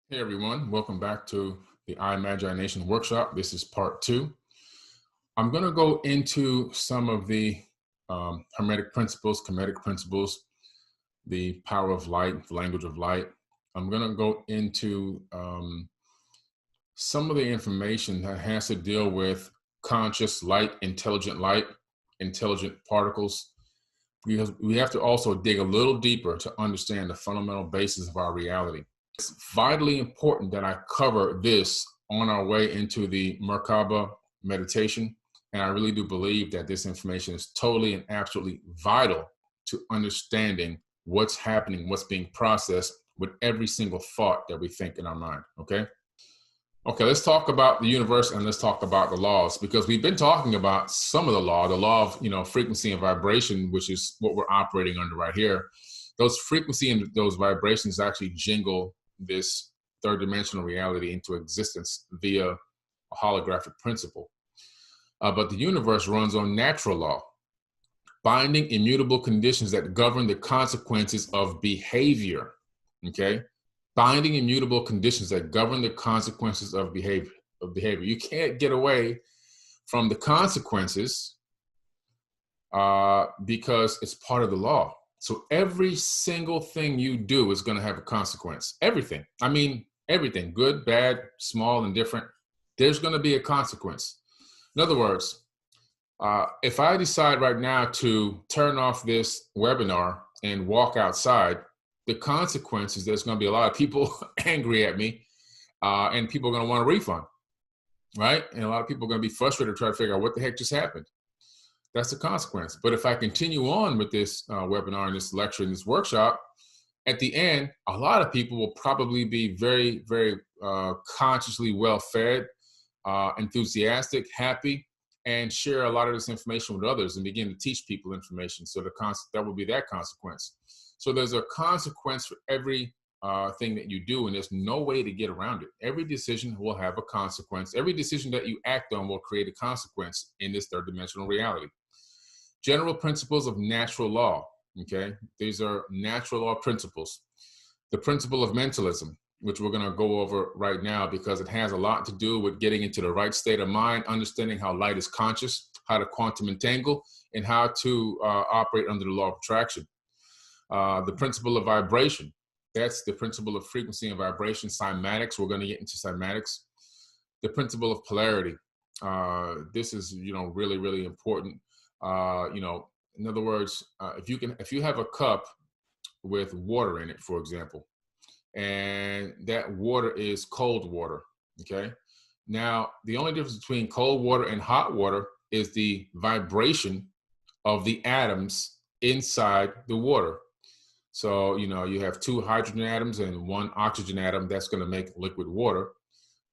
Hey everyone, welcome back to the Eye Magi Nation workshop. This is part 2. I'm going to go into some of the Hermetic principles, Kemetic principles, the power of light, the language of light. I'm going to go into some of the information that has to deal with conscious light, intelligent particles. Because we have to also dig a little deeper to understand the fundamental basis of our reality. It's vitally important that I cover this on our way into the Merkaba meditation. And I really do believe that this information is totally and absolutely vital to understanding what's happening, what's being processed with every single thought that we think in our mind, okay? Okay, let's talk about the universe and let's talk about the laws, because we've been talking about some of the law of, frequency and vibration, which is what we're operating under right here. Those frequency and those vibrations actually jingle this third dimensional reality into existence via a holographic principle. But the universe runs on natural law, binding immutable conditions that govern the consequences of behavior, okay? Binding immutable conditions that govern the consequences of behavior. You can't get away from the consequences because it's part of the law. So every single thing you do is going to have a consequence. Everything. I mean, everything. Good, bad, small, and different. There's going to be a consequence. In other words, if I decide right now to turn off this webinar and walk outside, the consequence is there's going to be a lot of people angry at me, and people are going to want a refund, right? And a lot of people are going to be frustrated to try to figure out what the heck just happened. That's the consequence. But if I continue on with this webinar and this lecture and this workshop, at the end, a lot of people will probably be very, very consciously well-fed, enthusiastic, happy, and share a lot of this information with others and begin to teach people information. So that would be that consequence. So there's a consequence for every thing that you do, and there's no way to get around it. Every decision will have a consequence. Every decision that you act on will create a consequence in this third dimensional reality. General principles of natural law, okay? These are natural law principles. The principle of mentalism, which we're going to go over right now because it has a lot to do with getting into the right state of mind, understanding how light is conscious, how to quantum entangle, and how to operate under the law of attraction. The principle of vibration, that's the principle of frequency and vibration. Cymatics, we're going to get into cymatics. The principle of polarity, this is really, really important. In other words, if you have a cup with water in it, for example, and that water is cold water, okay? Now, the only difference between cold water and hot water is the vibration of the atoms inside the water. So, you have 2 hydrogen atoms and 1 oxygen atom. That's going to make liquid water.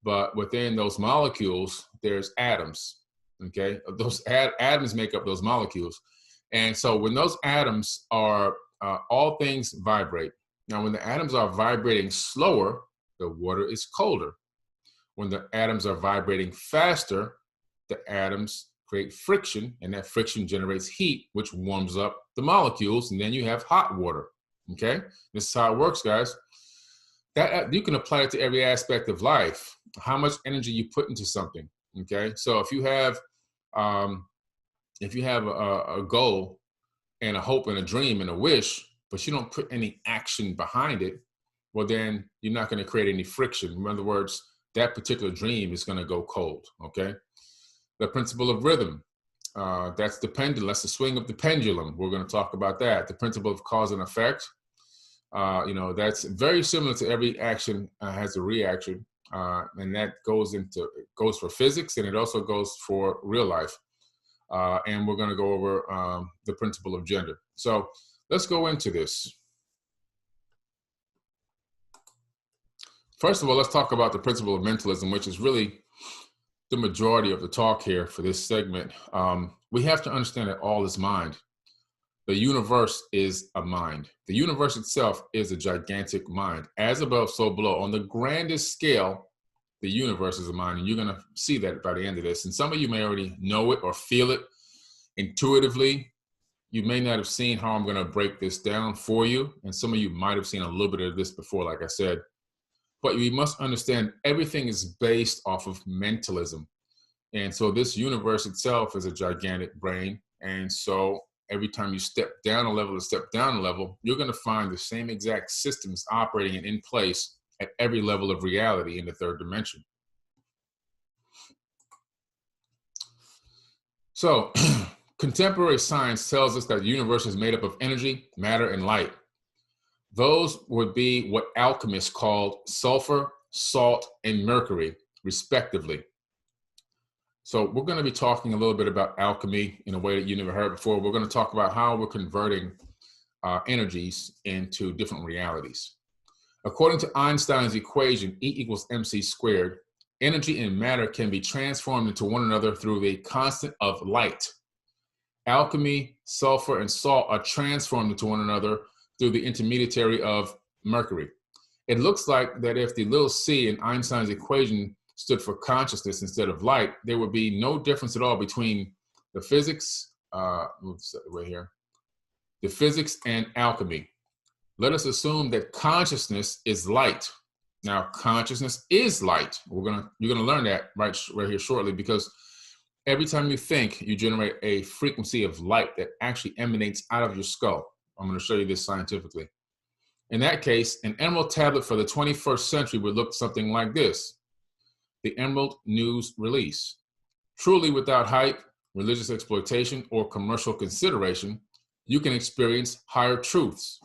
But within those molecules, there's atoms, okay? Those atoms make up those molecules. And so when those atoms are, all things vibrate. Now, when the atoms are vibrating slower, the water is colder. When the atoms are vibrating faster, the atoms create friction, and that friction generates heat, which warms up the molecules, and then you have hot water, okay? This is how it works, guys. That you can apply it to every aspect of life. How much energy you put into something, okay? So if you have a goal and a hope and a dream and a wish, but you don't put any action behind it, well, then you're not going to create any friction. In other words, that particular dream is going to go cold, okay? The principle of rhythm, that's the pendulum. That's the swing of the pendulum. We're going to talk about that. The principle of cause and effect, that's very similar to every action has a reaction, and that goes for physics, and it also goes for real life. And we're going to go over the principle of gender. So let's go into this. First of all, let's talk about the principle of mentalism, which is really the majority of the talk here for this segment. We have to understand that all is mind. The universe is a mind. The universe itself is a gigantic mind. As above, so below. On the grandest scale, the universe is a mind, and you're going to see that by the end of this. And some of you may already know it or feel it intuitively. You may not have seen how I'm going to break this down for you, and some of you might have seen a little bit of this before, like I said. But we must understand everything is based off of mentalism. And so this universe itself is a gigantic brain. And so every time you step down a level, you're going to find the same exact systems operating and in place at every level of reality in the third dimension. So contemporary science tells us that the universe is made up of energy, matter, and light. Those would be what alchemists called sulfur, salt, and mercury, respectively. So we're going to be talking a little bit about alchemy in a way that you never heard before. We're going to talk about how we're converting energies into different realities. According to Einstein's equation, E equals mc squared, energy and matter can be transformed into one another through the constant of light. Alchemy, sulfur, and salt are transformed into one another through the intermediary of mercury. It looks like that if the little c in Einstein's equation stood for consciousness instead of light, there would be no difference at all between the physics, the physics and alchemy. Let us assume that consciousness is light. Now, consciousness is light. You're gonna learn that right here shortly, because every time you think, you generate a frequency of light that actually emanates out of your skull. I'm going to show you this scientifically. In that case, an emerald tablet for the 21st century would look something like this: the Emerald News Release. Truly without hype, religious exploitation, or commercial consideration, you can experience higher truths.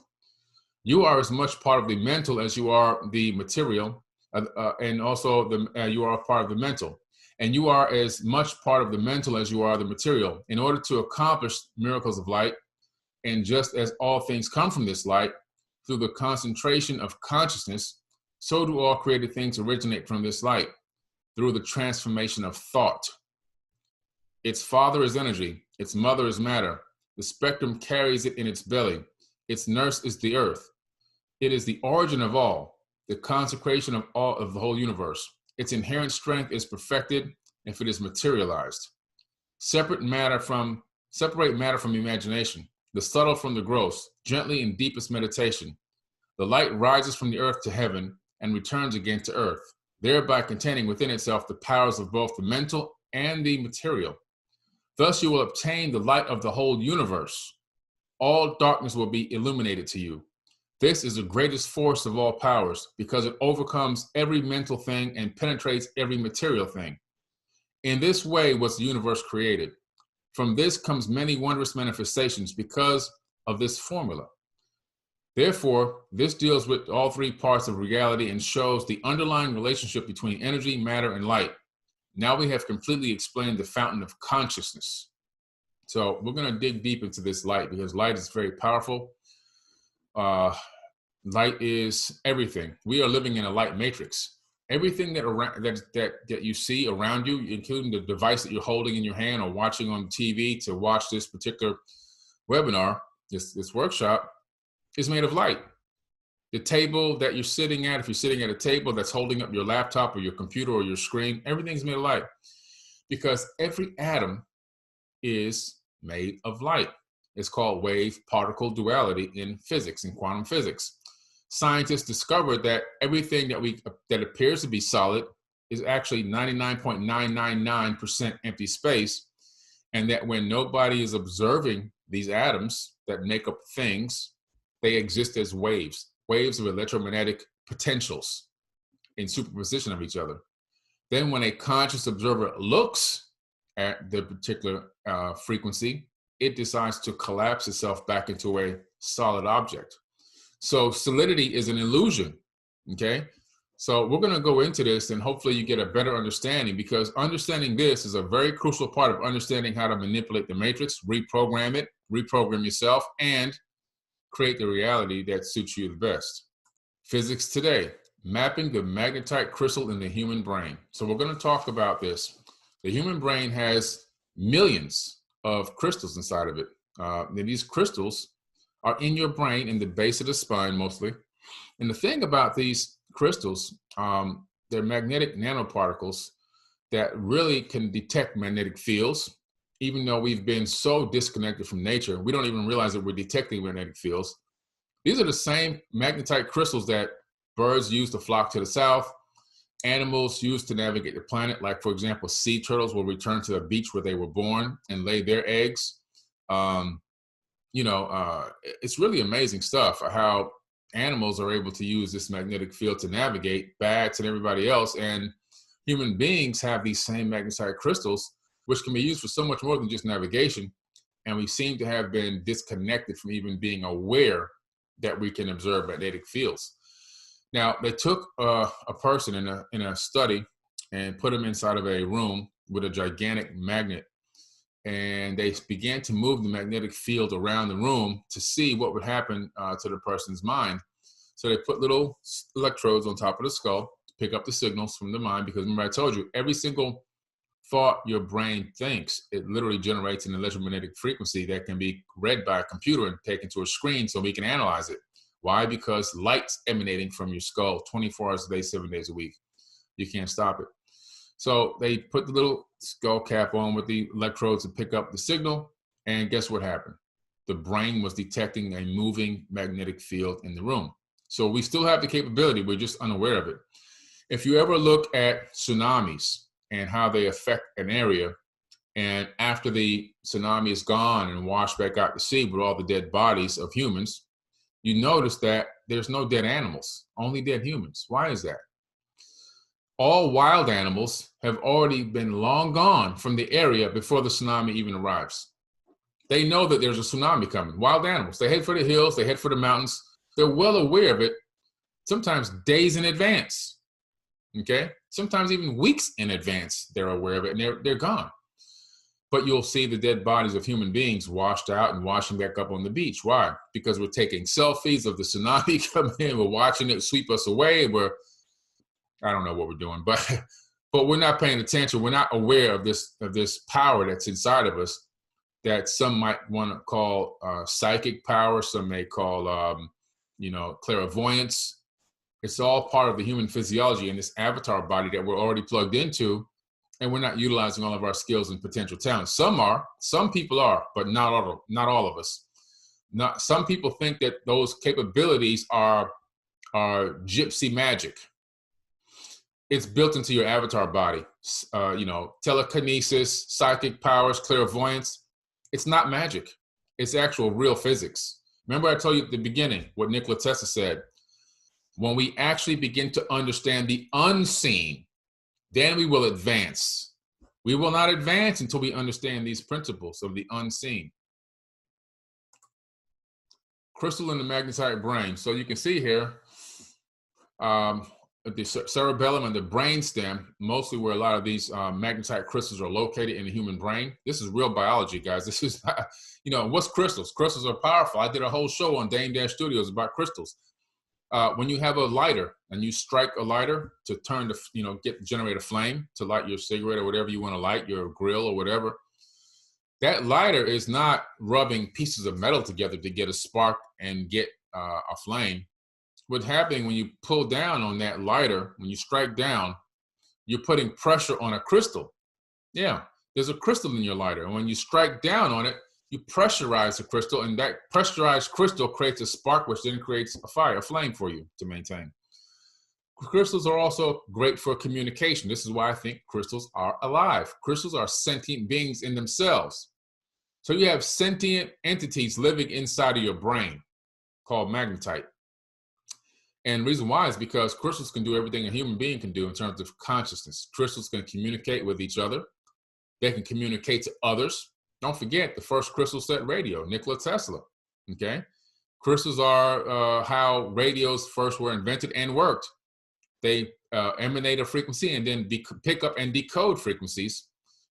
You are as much part of the mental as you are the material, and also you are a part of the mental. And you are as much part of the mental as you are the material. In order to accomplish miracles of light, and just as all things come from this light, through the concentration of consciousness, so do all created things originate from this light, through the transformation of thought. Its father is energy, its mother is matter. The spectrum carries it in its belly. Its nurse is the earth. It is the origin of all, the consecration of all of the whole universe. Its inherent strength is perfected if it is materialized. Separate matter from imagination, the subtle from the gross, gently in deepest meditation. The light rises from the earth to heaven and returns again to earth, thereby containing within itself the powers of both the mental and the material. Thus you will obtain the light of the whole universe. All darkness will be illuminated to you. This is the greatest force of all powers, because it overcomes every mental thing and penetrates every material thing. In this way was the universe created. From this comes many wondrous manifestations because of this formula. Therefore, this deals with all three parts of reality and shows the underlying relationship between energy, matter, and light. Now we have completely explained the fountain of consciousness. So we're going to dig deep into this light, because light is very powerful. Light is everything. We are living in a light matrix. Everything that you see around you, including the device that you're holding in your hand or watching on TV to watch this particular webinar, this workshop, is made of light. The table that you're sitting at, if you're sitting at a table that's holding up your laptop or your computer or your screen, everything's made of light, because every atom is made of light. It's called wave-particle duality in physics, in quantum physics. Scientists discovered that everything that appears to be solid is actually 99.999% empty space, and that when nobody is observing these atoms that make up things, they exist as waves of electromagnetic potentials in superposition of each other. Then when a conscious observer looks at the particular frequency, it decides to collapse itself back into a solid object. So solidity is an illusion, okay? So we're gonna go into this, and hopefully you get a better understanding, because understanding this is a very crucial part of understanding how to manipulate the matrix, reprogram it, reprogram yourself, and create the reality that suits you the best. Physics today, mapping the magnetite crystal in the human brain. So we're gonna talk about this. The human brain has millions of crystals inside of it. And these crystals are in your brain, in the base of the spine mostly. And the thing about these crystals, they're magnetic nanoparticles that really can detect magnetic fields. Even though we've been so disconnected from nature, we don't even realize that we're detecting magnetic fields. These are the same magnetite crystals that Birds used to flock to the south. Animals used to navigate the planet. Like, for example, sea turtles will return to the beach where they were born and lay their eggs. It's really amazing stuff how animals are able to use this magnetic field to navigate, bats and everybody else. And human beings have these same magnetite crystals, which can be used for so much more than just navigation. And we seem to have been disconnected from even being aware that we can observe magnetic fields. Now, they took a person in a study and put him inside of a room with a gigantic magnet. And they began to move the magnetic field around the room to see what would happen to the person's mind. So they put little electrodes on top of the skull to pick up the signals from the mind, because remember I told you, every single thought your brain thinks, it literally generates an electromagnetic frequency that can be read by a computer and taken to a screen so we can analyze it. Why? Because light's emanating from your skull 24 hours a day, 7 days a week. You can't stop it. So they put the little skull cap on with the electrodes to pick up the signal, and guess what happened? The brain was detecting a moving magnetic field in the room. So we still have the capability, we're just unaware of it. If you ever look at tsunamis and how they affect an area, and after the tsunami is gone and washed back out to sea with all the dead bodies of humans, you notice that there's no dead animals, only dead humans. Why is that? All wild animals have already been long gone from the area before the tsunami even arrives. They know that there's a tsunami coming. Wild animals, they head for the hills, they head for the mountains. They're well aware of it, sometimes days in advance, okay? Sometimes even weeks in advance, they're aware of it, and they're gone. But you'll see the dead bodies of human beings washed out and washing back up on the beach. Why? Because we're taking selfies of the tsunami coming in, we're watching it sweep us away, I don't know what we're doing, but we're not paying attention. We're not aware of this power that's inside of us that some might want to call psychic power. Some may call, clairvoyance. It's all part of the human physiology and this avatar body that we're already plugged into, and we're not utilizing all of our skills and potential talents. Some people are, but not all of us. Some people think that those capabilities are gypsy magic. It's built into your avatar body. Telekinesis, psychic powers, clairvoyance. It's not magic. It's actual real physics. Remember I told you at the beginning what Nikola Tesla said. When we actually begin to understand the unseen, then we will advance. We will not advance until we understand these principles of the unseen. Crystal in the magnetite brain. So you can see here, the cerebellum and the brainstem, mostly where a lot of these magnetite crystals are located in the human brain. This is real biology, guys. This is not, what's crystals? Crystals are powerful. I did a whole show on Dame Dash Studios about crystals. When you have a lighter and you strike a lighter to turn generate a flame to light your cigarette or whatever you want to light, your grill or whatever, that lighter is not rubbing pieces of metal together to get a spark and get a flame. What's happening when you pull down on that lighter, when you strike down, you're putting pressure on a crystal. Yeah, there's a crystal in your lighter. And when you strike down on it, you pressurize the crystal, and that pressurized crystal creates a spark, which then creates a flame for you to maintain. Crystals are also great for communication. This is why I think crystals are alive. Crystals are sentient beings in themselves. So you have sentient entities living inside of your brain called magnetite. And the reason why is because crystals can do everything a human being can do in terms of consciousness. Crystals can communicate with each other. They can communicate to others. Don't forget the first crystal set radio, Nikola Tesla, okay? Crystals are how radios first were invented and worked. They emanate a frequency and then pick up and decode frequencies.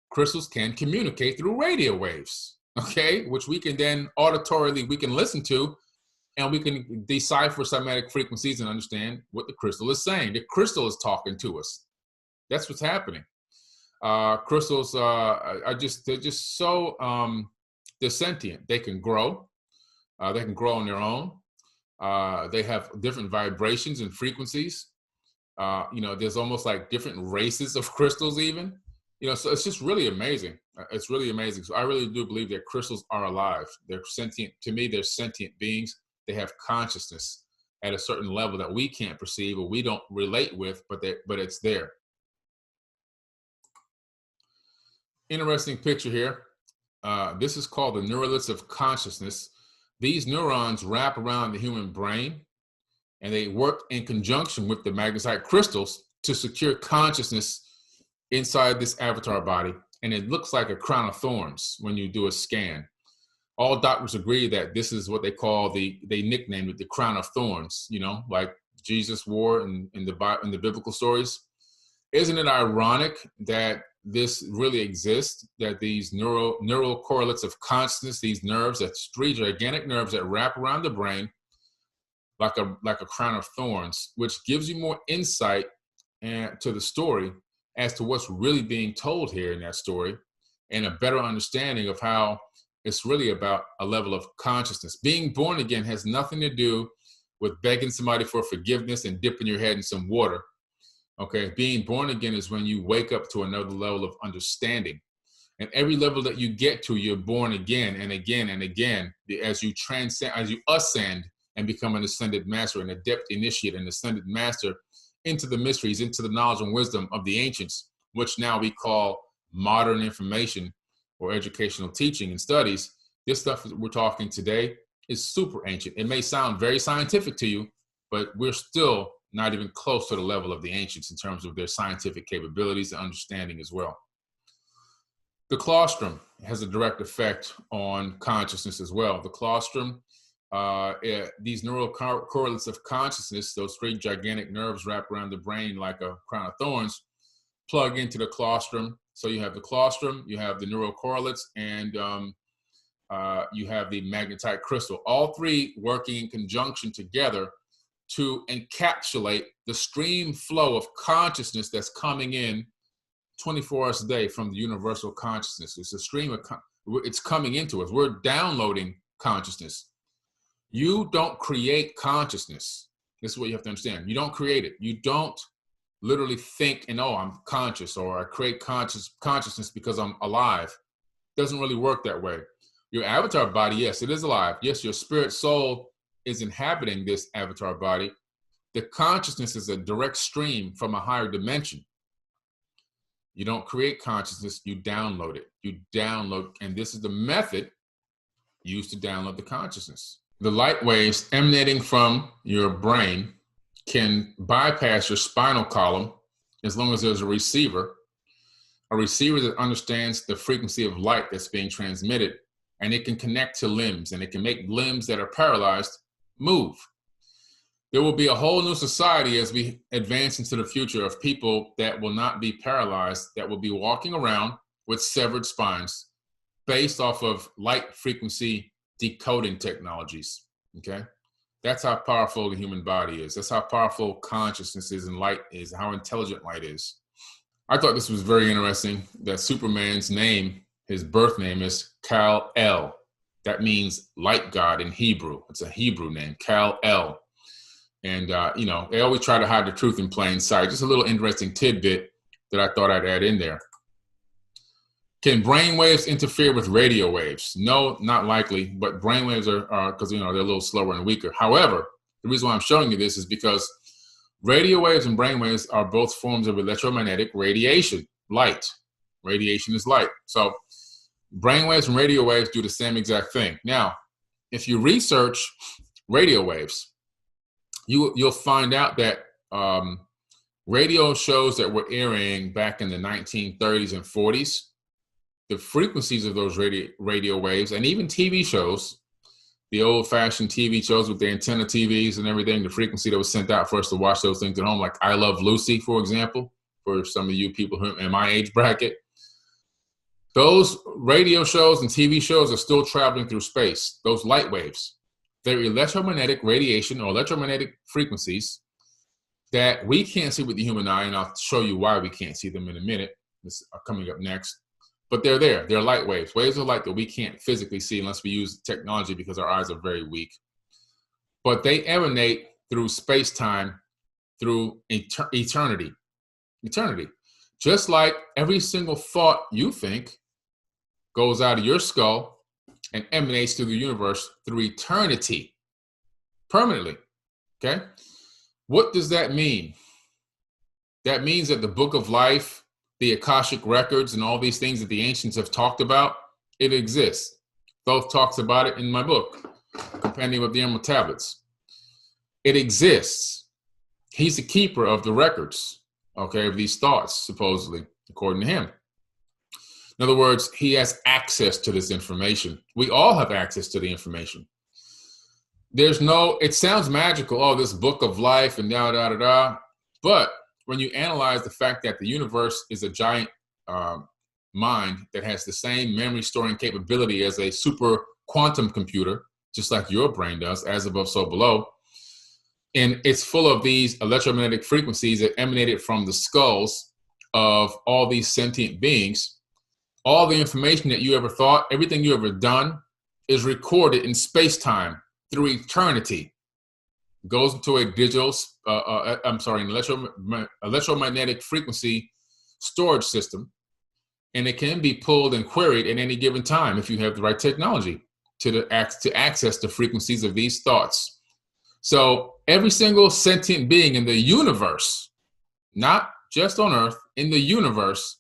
Crystals can communicate through radio waves, okay? Which we can then auditorily, we can listen to, and we can decipher somatic frequencies and understand what the crystal is saying. The crystal is talking to us. That's what's happening. Crystals they're just so, they're sentient. They can grow. They can grow on their own. They have different vibrations and frequencies. There's almost like different races of crystals even. So it's just really amazing. It's really amazing. So I really do believe that crystals are alive. They're sentient. To me, they're sentient beings. They have consciousness. at a certain level that we can't perceive or we don't relate with, but it's there. Interesting picture here. This is called the neuralets of consciousness. These neurons wrap around the human brain, and they work in conjunction with the magnesite crystals to secure consciousness inside this avatar body. And it looks like a crown of thorns when you do a scan. All doctors agree that this is what they call they nicknamed it the crown of thorns, you know, like Jesus wore in the biblical stories. Isn't it ironic that this really exists, that these neural correlates of consciousness, these nerves, that's 3 gigantic nerves that wrap around the brain like a crown of thorns, which gives you more insight to the story as to what's really being told here in that story, and a better understanding of how it's really about a level of consciousness. Being born again has nothing to do with begging somebody for forgiveness and dipping your head in some water. Okay, being born again is when you wake up to another level of understanding. And every level that you get to, you're born again and again and again as you transcend, as you ascend and become an ascended master, an adept initiate, an ascended master into the mysteries, into the knowledge and wisdom of the ancients, which now we call modern information or educational teaching and studies. This stuff that we're talking today is super ancient. It may sound very scientific to you, but we're still not even close to the level of the ancients in terms of their scientific capabilities and understanding as well. The colostrum has a direct effect on consciousness as well. The colostrum, these neural correlates of consciousness, those 3 gigantic nerves wrapped around the brain like a crown of thorns, plug into the colostrum. So you have the colostrum, you have the neural correlates, and you have the magnetite crystal. All 3 working in conjunction together to encapsulate the stream flow of consciousness that's coming in 24 hours a day from the universal consciousness. It's a stream of, it's coming into us. We're downloading consciousness. You don't create consciousness. This is what you have to understand. You don't create it. You don't literally think and, oh, I'm conscious, or I create consciousness because I'm alive. It doesn't really work that way. Your avatar body, yes, it is alive. Yes, your spirit soul is inhabiting this avatar body. The consciousness is a direct stream from a higher dimension. You don't create consciousness, you download it. You download, and this is the method used to download the consciousness. The light waves emanating from your brain can bypass your spinal column as long as there's a receiver that understands the frequency of light that's being transmitted, and it can connect to limbs, and it can make limbs that are paralyzed move. There will be a whole new society as we advance into the future of people that will not be paralyzed, that will be walking around with severed spines based off of light frequency decoding technologies, okay? That's how powerful the human body is. That's how powerful consciousness is and light is, how intelligent light is. I thought this was very interesting that Superman's name, his birth name, is Kal-El. That means light god in Hebrew. It's a Hebrew name, Kal-El. And, you know, they always try to hide the truth in plain sight. Just a little interesting tidbit that I thought I'd add in there. Can brain waves interfere with radio waves? No, not likely, but brain waves are because, you know, they're a little slower and weaker. However, the reason why I'm showing you this is because radio waves and brain waves are both forms of electromagnetic radiation, light. Radiation is light. So brain waves and radio waves do the same exact thing. Now, if you research radio waves, you'll find out that radio shows that were airing back in the 1930s and 40s, the frequencies of those radio waves, and even TV shows, the old-fashioned TV shows with the antenna TVs and everything, the frequency that was sent out for us to watch those things at home, like I Love Lucy, for example, for some of you people who are in my age bracket. Those radio shows and TV shows are still traveling through space, those light waves. They're electromagnetic radiation or electromagnetic frequencies that we can't see with the human eye, and I'll show you why we can't see them in a minute. This is coming up next. But they're there. They're light waves. Waves of light that we can't physically see unless we use technology because our eyes are very weak. But they emanate through space-time, through eternity. Eternity. Just like every single thought you think goes out of your skull and emanates through the universe through eternity, permanently, Okay? What does that mean? That means that the book of life, the Akashic records, and all these things that the ancients have talked about, it exists. Thoth talks about it in my book, Compendium of the Emerald Tablets. It exists. He's the keeper of the records, okay, of these thoughts, supposedly, according to him. In other words, he has access to this information. We all have access to the information. There's no, it sounds magical, oh, this book of life and da, da, da, da. But when you analyze the fact that the universe is a giant mind that has the same memory storing capability as a super quantum computer, just like your brain does, as above, so below, and it's full of these electromagnetic frequencies that emanated from the skulls of all these sentient beings, all the information that you ever thought, everything you ever done is recorded in space-time through eternity. Goes into a digital, an electromagnetic frequency storage system, and it can be pulled and queried at any given time if you have the right technology to access the frequencies of these thoughts. So every single sentient being in the universe, not just on Earth, in the universe,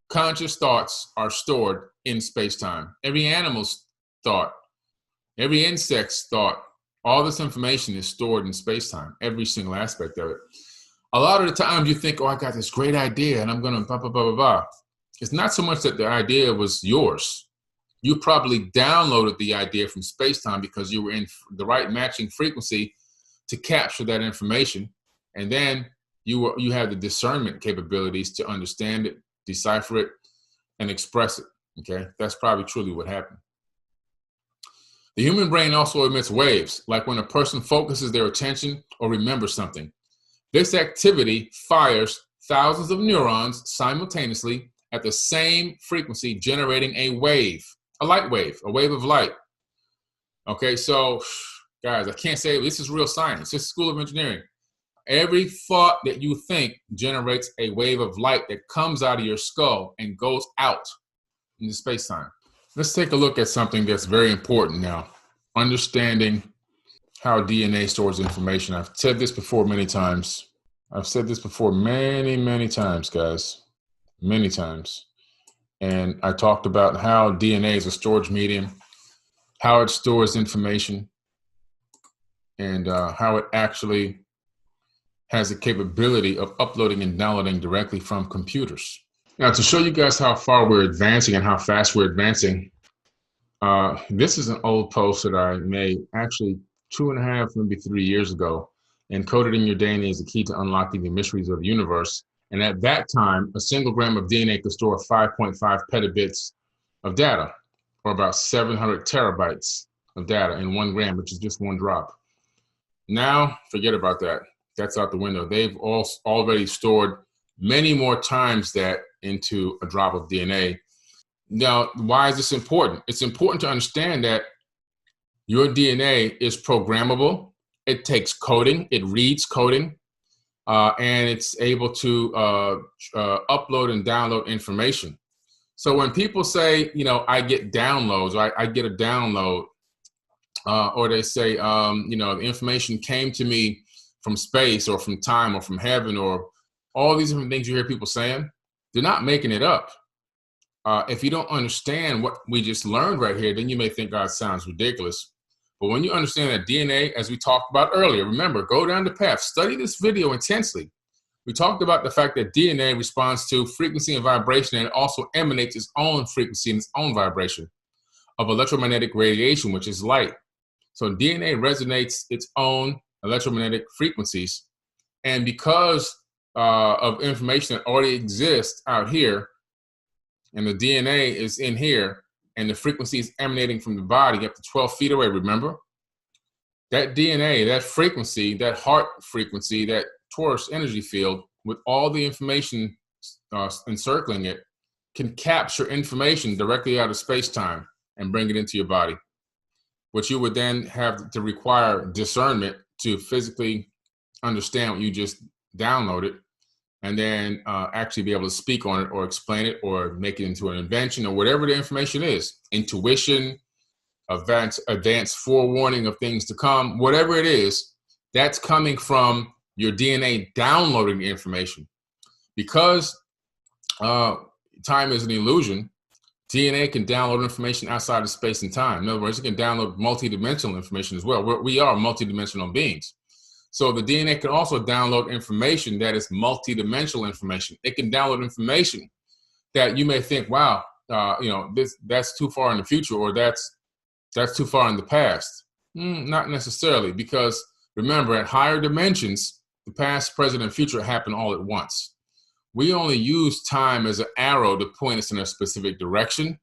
conscious thoughts are stored in space-time. Every animal's thought, every insect's thought, all this information is stored in space-time, every single aspect of it. A lot of the times you think, oh, I got this great idea and I'm going to blah, blah, blah, blah, blah. It's not so much that the idea was yours. You probably downloaded the idea from space-time because you were in the right matching frequency to capture that information. And then you have the discernment capabilities to understand it, decipher it, and express it, okay? That's probably truly what happened. The human brain also emits waves, like when a person focuses their attention or remembers something. This activity fires thousands of neurons simultaneously at the same frequency, generating a wave, a light wave, a wave of light. Okay, so guys, I can't say this is real science. This is School of Engineering. Every thought that you think generates a wave of light that comes out of your skull and goes out into space-time. Let's take a look at something that's very important now. Understanding how DNA stores information. I've said this before many times. I've said this before many, many times, guys. Many times. And I talked about how DNA is a storage medium, how it stores information, and how it actually has the capability of uploading and downloading directly from computers. Now, to show you guys how far we're advancing and how fast we're advancing, this is an old post that I made actually 2.5, maybe 3 years ago. Encoded in your DNA is the key to unlocking the mysteries of the universe. And at that time, a single gram of DNA could store 5.5 petabits of data, or about 700 terabytes of data in 1 gram, which is just 1 drop. Now, forget about that. That's out the window. They've already stored many more times that into a drop of DNA. Now, why is this important? It's important to understand that your DNA is programmable. It takes coding. It reads coding. And it's able to upload and download information. So when people say, you know, I get downloads, or I get a download, or they say, you know, the information came to me from space or from time or from heaven, or all these different things you hear people saying, they're not making it up. If you don't understand what we just learned right here, then you may think, God, sounds ridiculous. But when you understand that DNA, as we talked about earlier, remember, go down the path, study this video intensely. We talked about the fact that DNA responds to frequency and vibration, and it also emanates its own frequency and its own vibration of electromagnetic radiation, which is light. So DNA resonates its own electromagnetic frequencies. And because of information that already exists out here, and the DNA is in here, and the frequency is emanating from the body up to 12 feet away, remember? That DNA, that frequency, that heart frequency, that torus energy field, with all the information encircling it, can capture information directly out of space-time and bring it into your body, which you would then have to require discernment to physically understand what you just downloaded, and then actually be able to speak on it or explain it or make it into an invention or whatever the information is. Intuition, advanced forewarning of things to come, whatever it is, That's coming from your DNA downloading the information. Because time is an illusion, DNA can download information outside of space and time. In other words, it can download multidimensional information as well. We are multidimensional beings. So the DNA can also download information that is multidimensional information. It can download information that you may think, wow, that's too far in the future, or that's too far in the past. Not necessarily, because remember, at higher dimensions, the past, present, and future happen all at once. We only use time as an arrow to point us in a specific direction,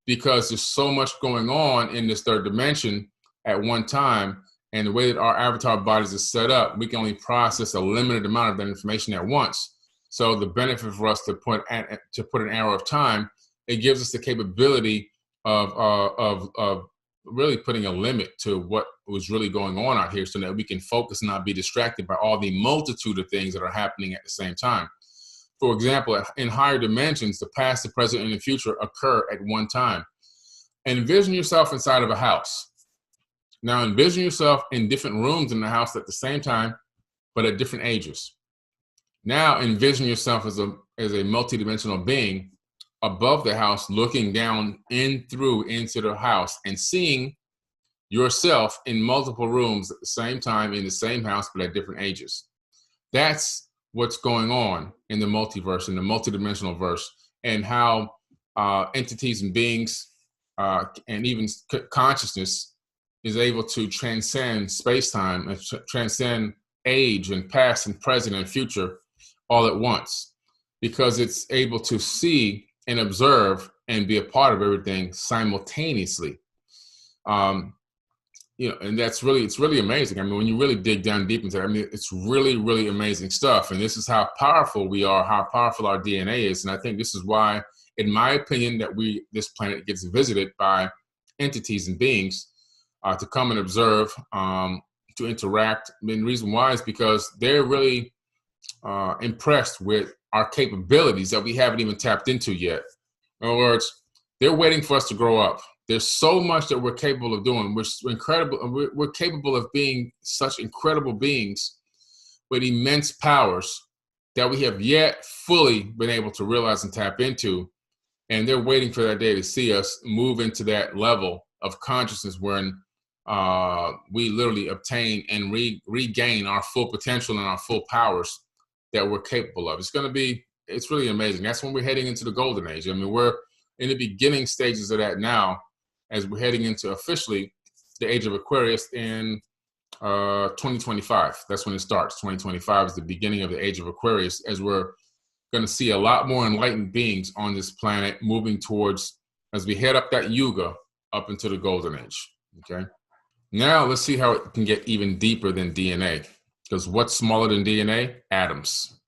because there's so much going on in this third dimension at one time. And the way that our avatar bodies are set up, we can only process a limited amount of that information at once. So the benefit for us to put an arrow of time, it gives us the capability of really putting a limit to what was really going on out here, so that we can focus and not be distracted by all the multitude of things that are happening at the same time. For example, in higher dimensions, the past, the present, and the future occur at one time. Envision yourself inside of a house. Now envision yourself in different rooms in the house at the same time, but at different ages. Now envision yourself as a multidimensional being above the house, looking down into the house and seeing yourself in multiple rooms at the same time in the same house, but at different ages. That's what's going on in the multiverse, in the multidimensional verse, and how entities and beings and even consciousness is able to transcend space-time and transcend age and past and present and future all at once, because it's able to see and observe and be a part of everything simultaneously. And it's really amazing. I mean, when you really dig down deep into it, I mean, it's really, really amazing stuff. And this is how powerful we are, how powerful our DNA is. And I think this is why, in my opinion, that this planet gets visited by entities and beings to come and observe, to interact. And the reason why is because they're really impressed with our capabilities that we haven't even tapped into yet. In other words, they're waiting for us to grow up. There's so much that we're capable of doing. We're incredible. We're capable of being such incredible beings with immense powers that we have yet fully been able to realize and tap into. And they're waiting for that day to see us move into that level of consciousness when we literally obtain and regain our full potential and our full powers that we're capable of. It's really amazing. That's when we're heading into the golden age. I mean, we're in the beginning stages of that now, as we're heading into officially the age of Aquarius in 2025. That's when it starts. 2025 is the beginning of the age of Aquarius, as we're going to see a lot more enlightened beings on this planet moving towards, as we head up that yuga, up into the golden age. Okay. Now let's see how it can get even deeper than DNA. Because what's smaller than DNA? Atoms.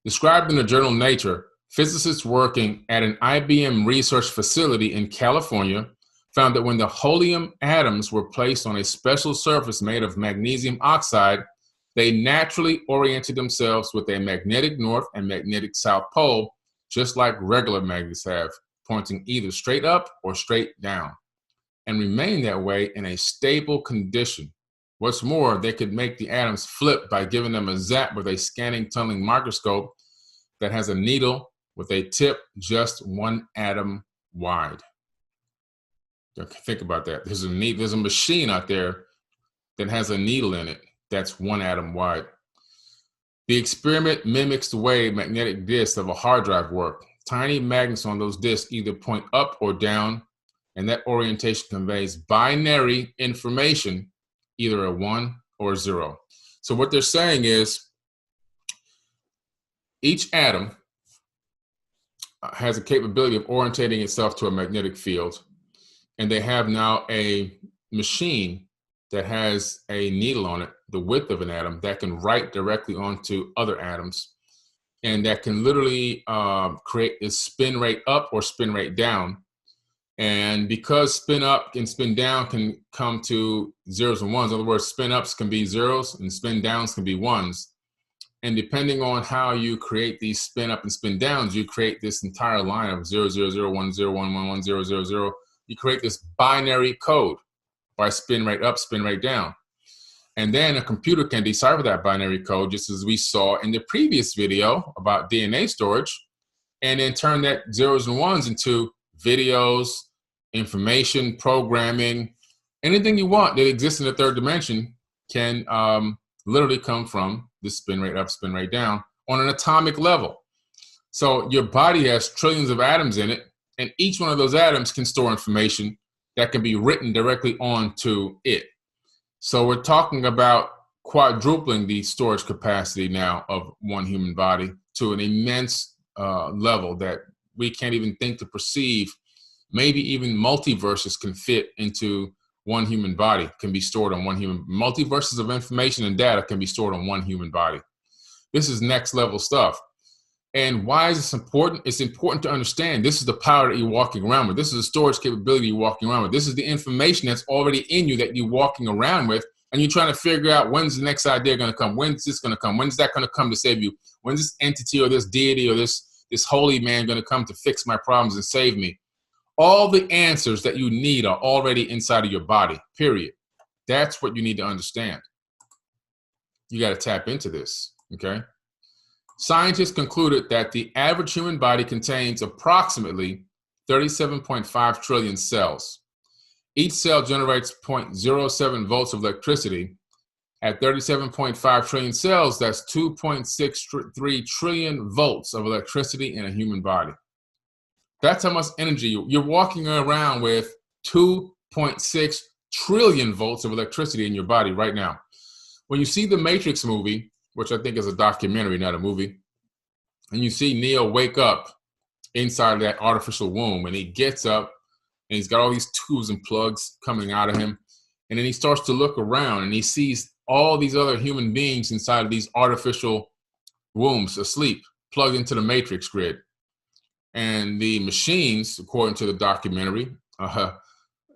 Described in the journal Nature, physicists working at an IBM research facility in California found that when the holmium atoms were placed on a special surface made of magnesium oxide, they naturally oriented themselves with a magnetic north and magnetic south pole, just like regular magnets have, pointing either straight up or straight down, and remain that way in a stable condition. What's more, they could make the atoms flip by giving them a zap with a scanning tunneling microscope that has a needle with a tip just 1 atom wide. Think about that. There's a machine out there that has a needle in it that's 1 atom wide. The experiment mimics the way magnetic disks of a hard drive work. Tiny magnets on those disks either point up or down, and that orientation conveys binary information, either a 1 or a 0. So what they're saying is each atom has a capability of orientating itself to a magnetic field, and they have now a machine that has a needle on it, the width of an atom, that can write directly onto other atoms, and that can literally create a spin rate up or spin rate down. And because spin up and spin down can come to zeros and ones, in other words, spin ups can be zeros and spin downs can be ones. And depending on how you create these spin up and spin downs, you create this entire line of 0, 0, 0, 1, 0, 1, 1, 1, 0, 0, 0. You create this binary code by spin rate up, spin rate down. And then a computer can decipher that binary code, just as we saw in the previous video about DNA storage, and then turn that zeros and ones into videos, information, programming, anything you want that exists in the third dimension can literally come from this spin rate up, spin rate down on an atomic level. So your body has trillions of atoms in it, and each one of those atoms can store information that can be written directly onto it. So we're talking about quadrupling the storage capacity now of one human body to an immense level that we can't even think to perceive. Maybe even multiverses can fit into one human body, can be stored on one human. Multiverses of information and data can be stored on one human body. This is next level stuff. And why is this important? It's important to understand this is the power that you're walking around with. This is the storage capability you're walking around with. This is the information that's already in you that you're walking around with. And you're trying to figure out, when's the next idea going to come? When's this going to come? When's that going to come to save you? When's this entity or this deity or this holy man going to come to fix my problems and save me? All the answers that you need are already inside of your body, period. That's what you need to understand. You got to tap into this, okay? Scientists concluded that the average human body contains approximately 37.5 trillion cells. Each cell generates 0.07 volts of electricity. At 37.5 trillion cells, that's 2.63 trillion volts of electricity in a human body. That's how much energy you're walking around with. 2.6 trillion volts of electricity in your body right now. When you see the Matrix movie, which I think is a documentary, not a movie, and you see Neo wake up inside of that artificial womb, and he gets up, and he's got all these tubes and plugs coming out of him, and then he starts to look around, and he sees all these other human beings inside of these artificial wombs asleep, plugged into the Matrix grid. And the machines, according to the documentary,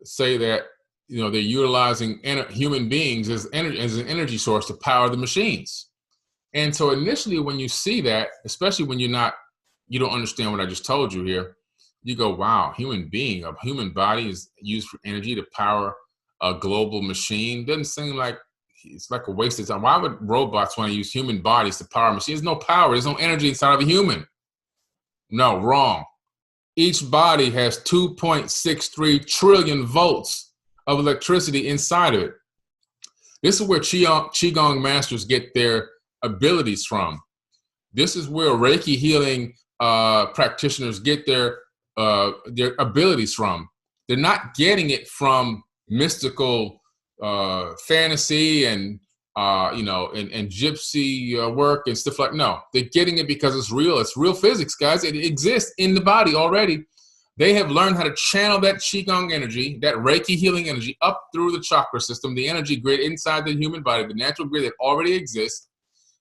say that they're utilizing human beings as an energy source to power the machines. And so initially, when you see that, especially when you don't understand what I just told you here, you go, wow, a human body is used for energy to power a global machine. Doesn't seem like, it's like a waste of time. Why would robots want to use human bodies to power machines? There's no power, there's no energy inside of a human. No, wrong. Each body has 2.63 trillion volts of electricity inside of it. This is where Qigong masters get their abilities from. This is where Reiki healing practitioners get their abilities from. They're not getting it from mystical fantasy and gypsy work and stuff like. No, they're getting it because it's real. It's real physics, guys. It exists in the body already. They have learned how to channel that Qigong energy, that Reiki healing energy, up through the chakra system, the energy grid inside the human body, the natural grid that already exists,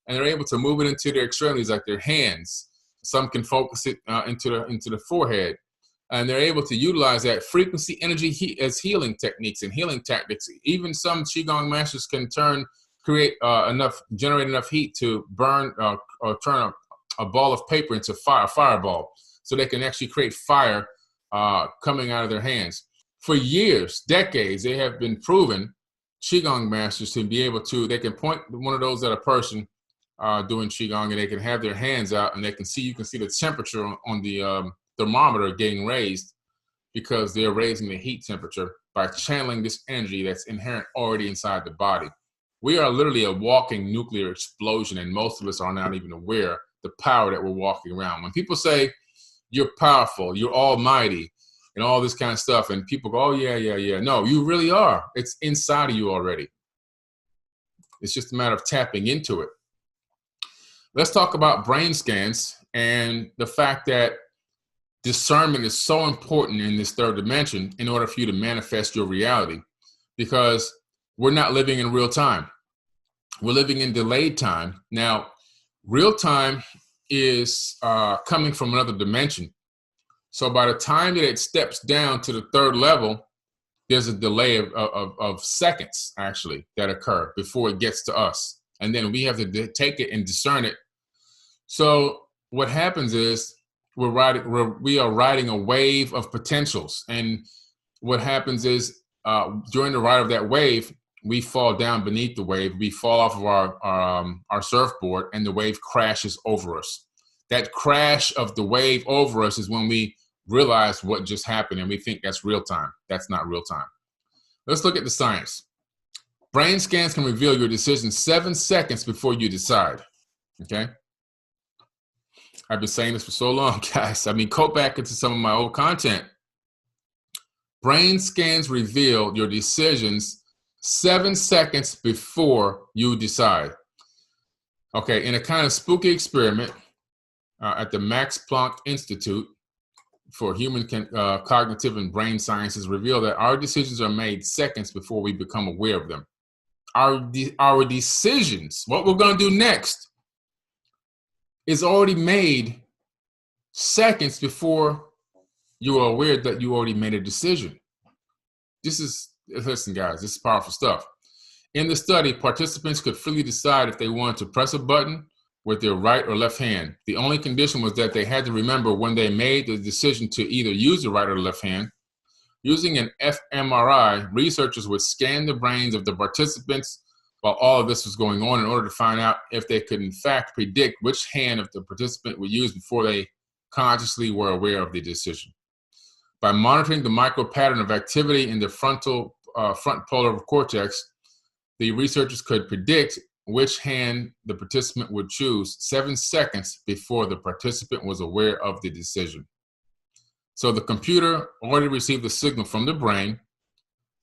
and they're able to move it into their extremities, like their hands. Some can focus it into the forehead, and they're able to utilize that frequency energy as healing techniques and healing tactics. Even some Qigong masters can generate enough heat to burn or turn a ball of paper into a fireball, so they can actually create fire coming out of their hands. For years, decades, they have been proven, Qigong masters, to be able to, they can point one of those at a person doing Qigong, and they can have their hands out, and you can see the temperature on the thermometer getting raised, because they're raising the heat temperature by channeling this energy that's inherent already inside the body. We are literally a walking nuclear explosion, and most of us are not even aware the power that we're walking around. When people say, you're powerful, you're almighty, and all this kind of stuff, and people go, oh, yeah. No, you really are. It's inside of you already. It's just a matter of tapping into it. Let's talk about brain scans and the fact that discernment is so important in this third dimension in order for you to manifest your reality, because we're not living in real time. We're living in delayed time. Now, real time is coming from another dimension. So by the time that it steps down to the third level, there's a delay of seconds, actually, that occur before it gets to us. And then we have to take it and discern it. So what happens is we are riding a wave of potentials. And what happens is during the ride of that wave, we fall down beneath the wave. We fall off of our surfboard, and the wave crashes over us. That crash of the wave over us is when we realize what just happened, and we think that's real time. That's not real time. Let's look at the science. Brain scans can reveal your decision 7 seconds before you decide. Okay? I've been saying this for so long, guys. I mean, go back into some of my old content. Brain scans reveal your decisions 7 seconds before you decide. Okay, in a kind of spooky experiment at the Max Planck Institute for Human Cognitive and Brain Sciences reveal that our decisions are made seconds before we become aware of them. Our decisions, what we're going to do next, is already made seconds before you are aware that you already made a decision. Listen, guys, this is powerful stuff. In the study, participants could freely decide if they wanted to press a button with their right or left hand. The only condition was that they had to remember when they made the decision to either use the right or left hand. Using an fMRI, researchers would scan the brains of the participants while all of this was going on in order to find out if they could in fact predict which hand of the participant would use before they consciously were aware of the decision. By monitoring the micro pattern of activity in the front polar cortex, the researchers could predict which hand the participant would choose 7 seconds before the participant was aware of the decision. So the computer already received the signal from the brain.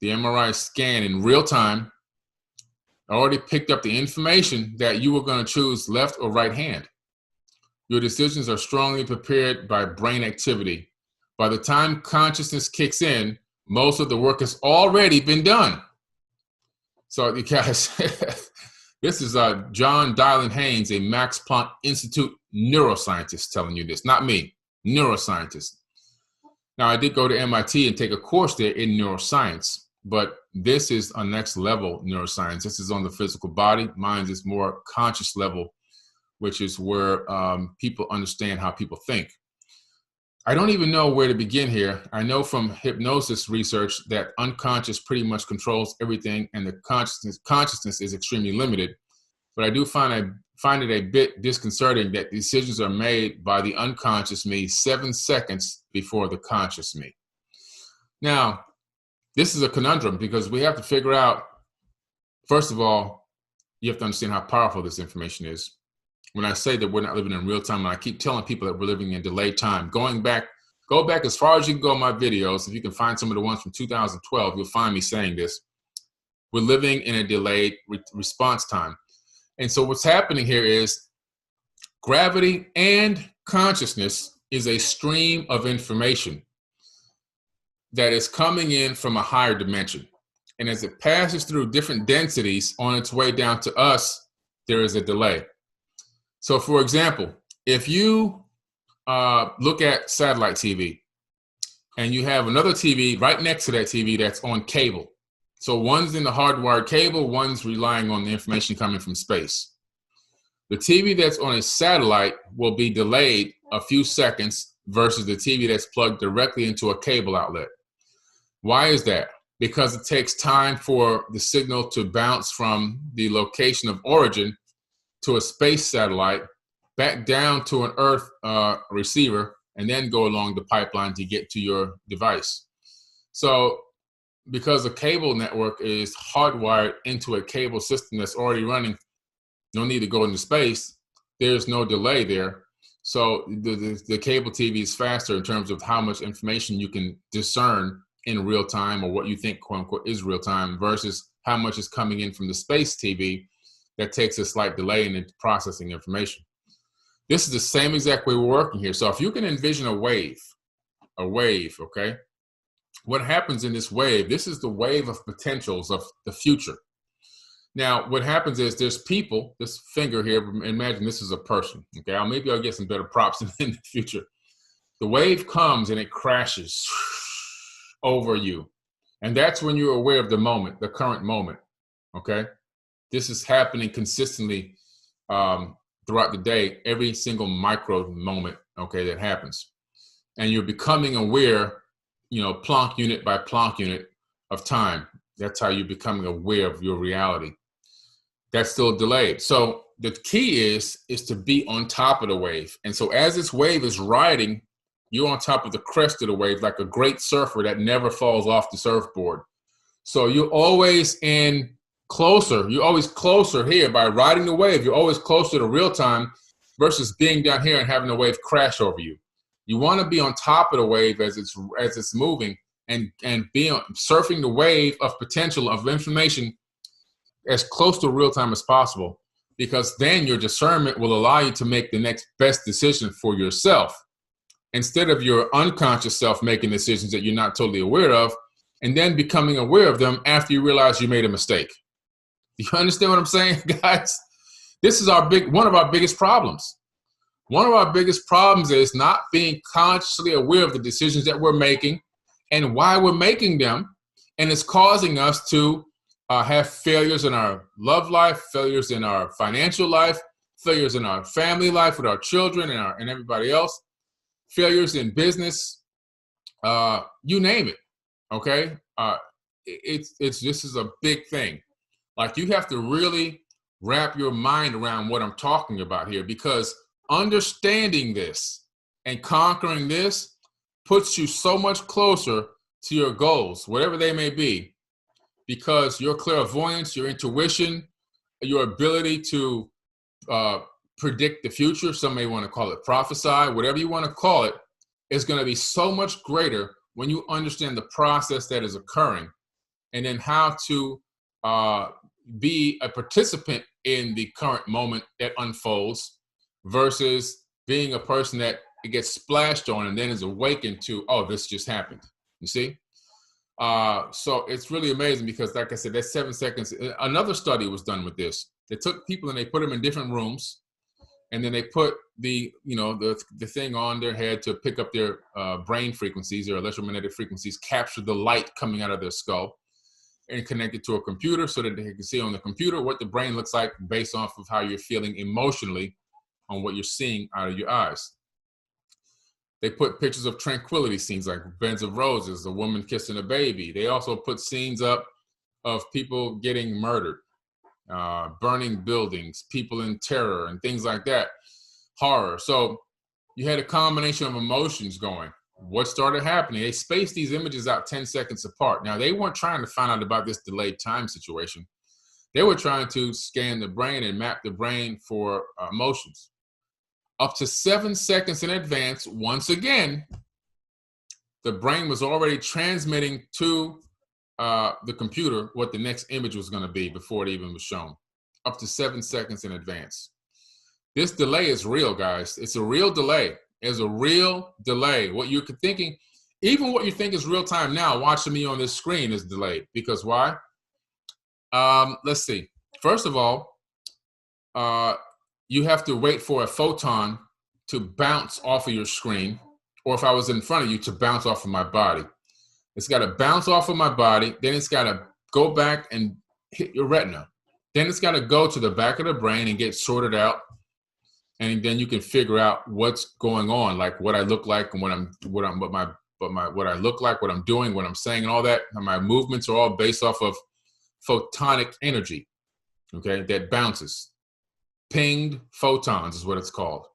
The MRI scan in real time already picked up the information that you were going to choose left or right hand. Your decisions are strongly prepared by brain activity. By the time consciousness kicks in, most of the work has already been done. So you guys, this is John Dylan Haynes, a Max Planck Institute neuroscientist telling you this, not me, neuroscientist. Now, I did go to MIT and take a course there in neuroscience, but this is a next level neuroscience. This is on the physical body. Mine is more conscious level, which is where people understand how people think. I don't even know where to begin here. I know from hypnosis research that unconscious pretty much controls everything, and the consciousness is extremely limited. But I do find it a bit disconcerting that decisions are made by the unconscious me 7 seconds before the conscious me. Now, this is a conundrum because we have to figure out, first of all, you have to understand how powerful this information is. When I say that we're not living in real time, and I keep telling people that we're living in delayed time, go back as far as you can go in my videos. If you can find some of the ones from 2012, you'll find me saying this. We're living in a delayed response time. And so what's happening here is gravity and consciousness is a stream of information that is coming in from a higher dimension. And as it passes through different densities on its way down to us, there is a delay. So for example, if you look at satellite TV and you have another TV right next to that TV that's on cable. So one's in the hardwired cable, one's relying on the information coming from space. The TV that's on a satellite will be delayed a few seconds versus the TV that's plugged directly into a cable outlet. Why is that? Because it takes time for the signal to bounce from the location of origin to a space satellite, back down to an Earth receiver, and then go along the pipeline to get to your device. So because a cable network is hardwired into a cable system that's already running, no need to go into space, there's no delay there. So the cable TV is faster in terms of how much information you can discern in real time, or what you think, quote unquote, is real time, versus how much is coming in from the space TV that takes a slight delay in processing information. This is the same exact way we're working here. So if you can envision a wave, okay? What happens in this wave, this is the wave of potentials of the future. Now, what happens is there's people, this finger here, imagine this is a person, okay? Maybe I'll get some better props in the future. The wave comes and it crashes over you. And that's when you're aware of the moment, the current moment, okay? This is happening consistently throughout the day, every single micro moment, okay, that happens. And you're becoming aware, Planck unit by Planck unit of time. That's how you're becoming aware of your reality. That's still delayed. So the key is to be on top of the wave. And so as this wave is riding, you're on top of the crest of the wave like a great surfer that never falls off the surfboard. So you're always you're always closer here by riding the wave. You're always closer to real time versus being down here and having the wave crash over you. You want to be on top of the wave as it's moving and be surfing the wave of potential of information as close to real time as possible, because then your discernment will allow you to make the next best decision for yourself instead of your unconscious self making decisions that you're not totally aware of and then becoming aware of them after you realize you made a mistake. You understand what I'm saying, guys? This is one of our biggest problems. One of our biggest problems is not being consciously aware of the decisions that we're making and why we're making them. And it's causing us to have failures in our love life, failures in our financial life, failures in our family life with our children and everybody else, failures in business, you name it. Okay, this is a big thing. Like, you have to really wrap your mind around what I'm talking about here, because understanding this and conquering this puts you so much closer to your goals, whatever they may be, because your clairvoyance, your intuition, your ability to predict the future, some may want to call it prophesy, whatever you want to call it, is going to be so much greater when you understand the process that is occurring, and then how to be a participant in the current moment that unfolds versus being a person that it gets splashed on and then is awakened to, oh, this just happened. You see? So it's really amazing because, like I said, that's 7 seconds. Another study was done with this. They took people and they put them in different rooms, and then they put the thing on their head to pick up their brain frequencies, their electromagnetic frequencies, capture the light coming out of their skull, and connect it to a computer so that they can see on the computer what the brain looks like based off of how you're feeling emotionally on what you're seeing out of your eyes. They put pictures of tranquility scenes like beds of roses, a woman kissing a baby. They also put scenes up of people getting murdered, burning buildings, people in terror and things like that, horror. So you had a combination of emotions going. What started happening? They spaced these images out 10 seconds apart. Now, they weren't trying to find out about this delayed time situation. They were trying to scan the brain and map the brain for emotions. Up to 7 seconds in advance, once again, the brain was already transmitting to the computer what the next image was going to be before it even was shown. Up to 7 seconds in advance. This delay is real, guys. It's a real delay. It's a real delay. What you're thinking, even what you think is real time now, watching me on this screen, is delayed. Because why? Let's see. First of all, you have to wait for a photon to bounce off of your screen, or if I was in front of you, to bounce off of my body. It's got to bounce off of my body, then it's got to go back and hit your retina. Then it's got to go to the back of the brain and get sorted out, and then you can figure out what's going on, like what I look like and what I look like, what I'm doing, what I'm saying, and all that. And my movements are all based off of photonic energy, okay, that bounces. Pinged photons is what it's called.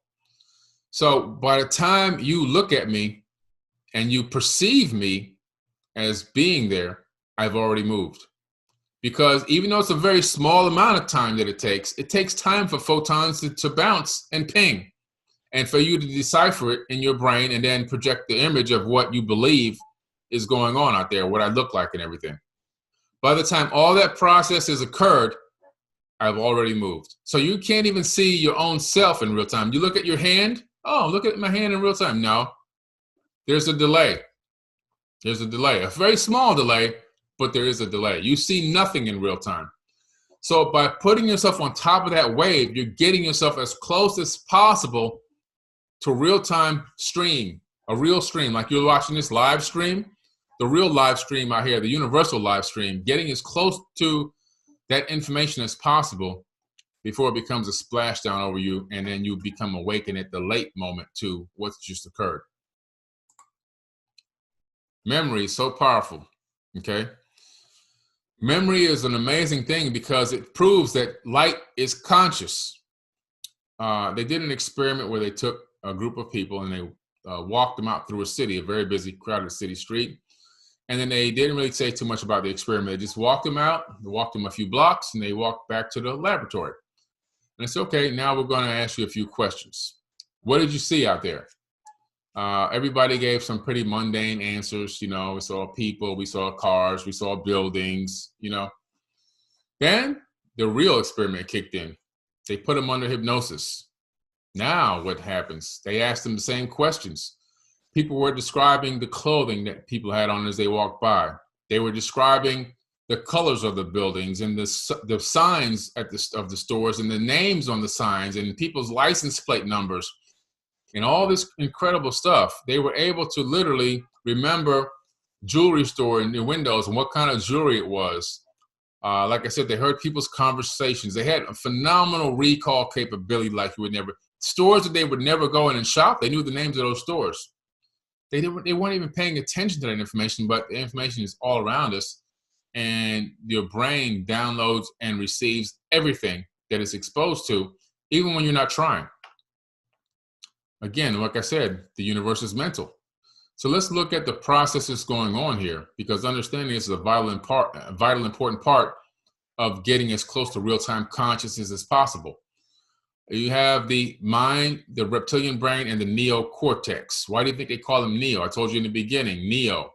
So by the time you look at me and you perceive me as being there, I've already moved. Because even though it's a very small amount of time that it takes time for photons to bounce and ping, and for you to decipher it in your brain and then project the image of what you believe is going on out there, what I look like and everything. By the time all that process has occurred, I've already moved. So you can't even see your own self in real time. You look at your hand, oh, look at my hand in real time. No, there's a delay. There's a delay, a very small delay, but there is a delay. You see nothing in real time. So by putting yourself on top of that wave, you're getting yourself as close as possible to real-time stream, a real stream, like you're watching this live stream, the real live stream out here, the universal live stream, getting as close to that information as possible before it becomes a splashdown over you, and then you become awakened at the late moment to what's just occurred. Memory is so powerful, okay? Memory is an amazing thing because it proves that light is conscious. They did an experiment where they took a group of people and they walked them out through a city, a very busy, crowded city street. And then they didn't really say too much about the experiment. They just walked them out, they walked them a few blocks, and they walked back to the laboratory. And I said, okay, now we're going to ask you a few questions. What did you see out there? Everybody gave some pretty mundane answers. You know, we saw people, we saw cars, we saw buildings, you know. Then the real experiment kicked in. They put them under hypnosis. Now what happens? They asked them the same questions. People were describing the clothing that people had on as they walked by. They were describing the colors of the buildings and the signs of the stores and the names on the signs and people's license plate numbers and all this incredible stuff. They were able to literally remember jewelry store in their windows and what kind of jewelry it was. Like I said, they heard people's conversations. They had a phenomenal recall capability like you would never. Stores that they would never go in and shop, they knew the names of those stores. They weren't even paying attention to that information, but the information is all around us. And your brain downloads and receives everything that it's exposed to, even when you're not trying. Again, like I said, the universe is mental. So let's look at the processes going on here, because understanding this is a vital important part of getting as close to real-time consciousness as possible. You have the mind, the reptilian brain, and the neocortex. Why do you think they call them neo? I told you in the beginning, neo,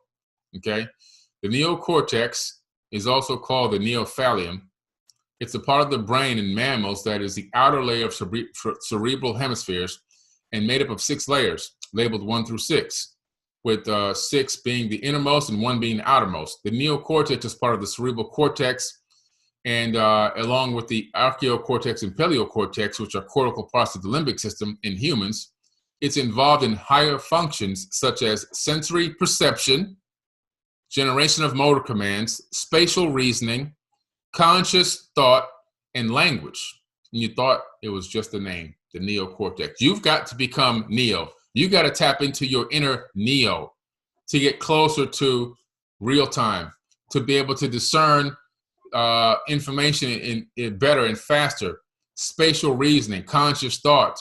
okay? The neocortex is also called the neophallium. It's a part of the brain in mammals that is the outer layer of cerebral hemispheres and made up of 6 layers, labeled 1 through 6, with 6 being the innermost and 1 being the outermost. The neocortex is part of the cerebral cortex, and along with the archaeocortex and paleocortex, which are cortical parts of the limbic system in humans, it's involved in higher functions such as sensory perception, generation of motor commands, spatial reasoning, conscious thought, and language. And you thought it was just a name, the neocortex. You've got to become neo. You got to tap into your inner neo to get closer to real time, to be able to discern information in better and faster. Spatial reasoning, conscious thought,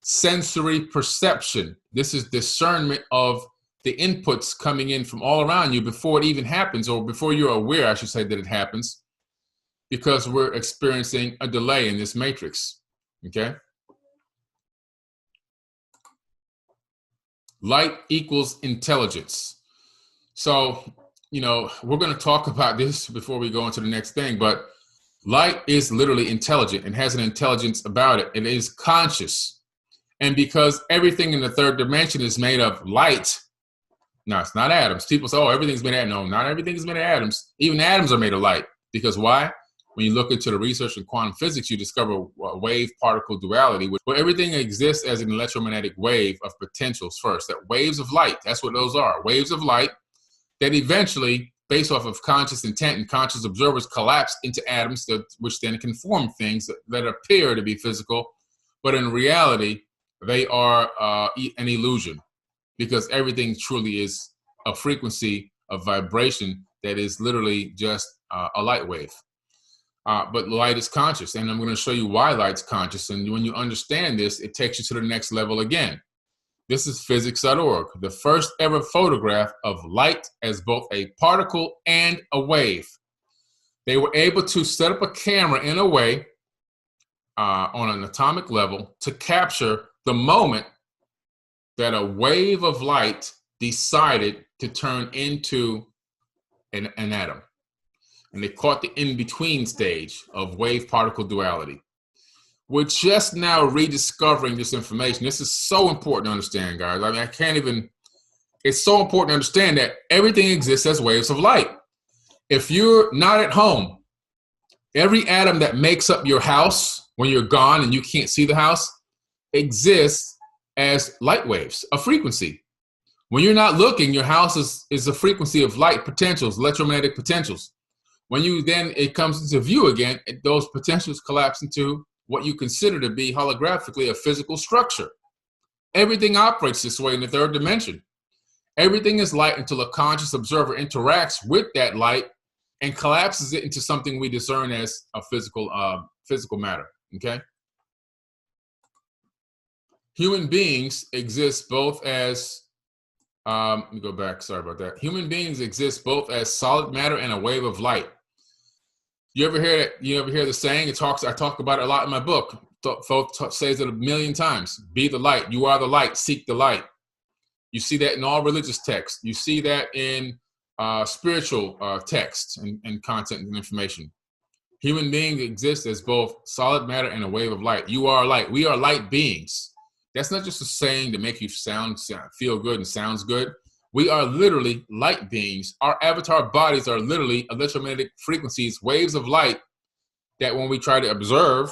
sensory perception. This is discernment of the inputs coming in from all around you before it even happens, or before you're aware, I should say, that it happens, because we're experiencing a delay in this matrix, okay? Light equals intelligence. So, you know, we're going to talk about this before we go into the next thing, but light is literally intelligent and has an intelligence about it. It is conscious. And because everything in the third dimension is made of light, no, it's not atoms. People say, oh, everything's made of atoms. No, not everything is made of atoms. Even atoms are made of light. Because why? When you look into the research in quantum physics, you discover wave-particle duality, where everything exists as an electromagnetic wave of potentials first. That waves of light, that's what those are. Waves of light that eventually, based off of conscious intent and conscious observers, collapse into atoms, which then can form things that appear to be physical, but in reality, they are an illusion, because everything truly is a frequency of vibration that is literally just a light wave. But light is conscious, and I'm going to show you why light's conscious. And when you understand this, it takes you to the next level again. This is physics.org, the first ever photograph of light as both a particle and a wave. They were able to set up a camera in a way on an atomic level to capture the moment that a wave of light decided to turn into an atom. And they caught the in-between stage of wave-particle duality. We're just now rediscovering this information. This is so important to understand, guys. I mean, it's so important to understand that everything exists as waves of light. If you're not at home, every atom that makes up your house when you're gone and you can't see the house exists as light waves, a frequency. When you're not looking, your house is a frequency of light potentials, electromagnetic potentials. When it comes into view again, those potentials collapse into what you consider to be holographically a physical structure. Everything operates this way in the third dimension. Everything is light until a conscious observer interacts with that light and collapses it into something we discern as a physical matter, okay? Human beings exist both as, let me go back, sorry about that. Human beings exist both as solid matter and a wave of light. You ever hear it? You ever hear the saying? I talk about it a lot in my book. Folks says it a million times. Be the light. You are the light. Seek the light. You see that in all religious texts. You see that in spiritual texts and content and information. Human beings exist as both solid matter and a wave of light. You are light. We are light beings. That's not just a saying to make you feel good and sounds good. We are literally light beings. Our avatar bodies are literally electromagnetic frequencies, waves of light that when we try to observe,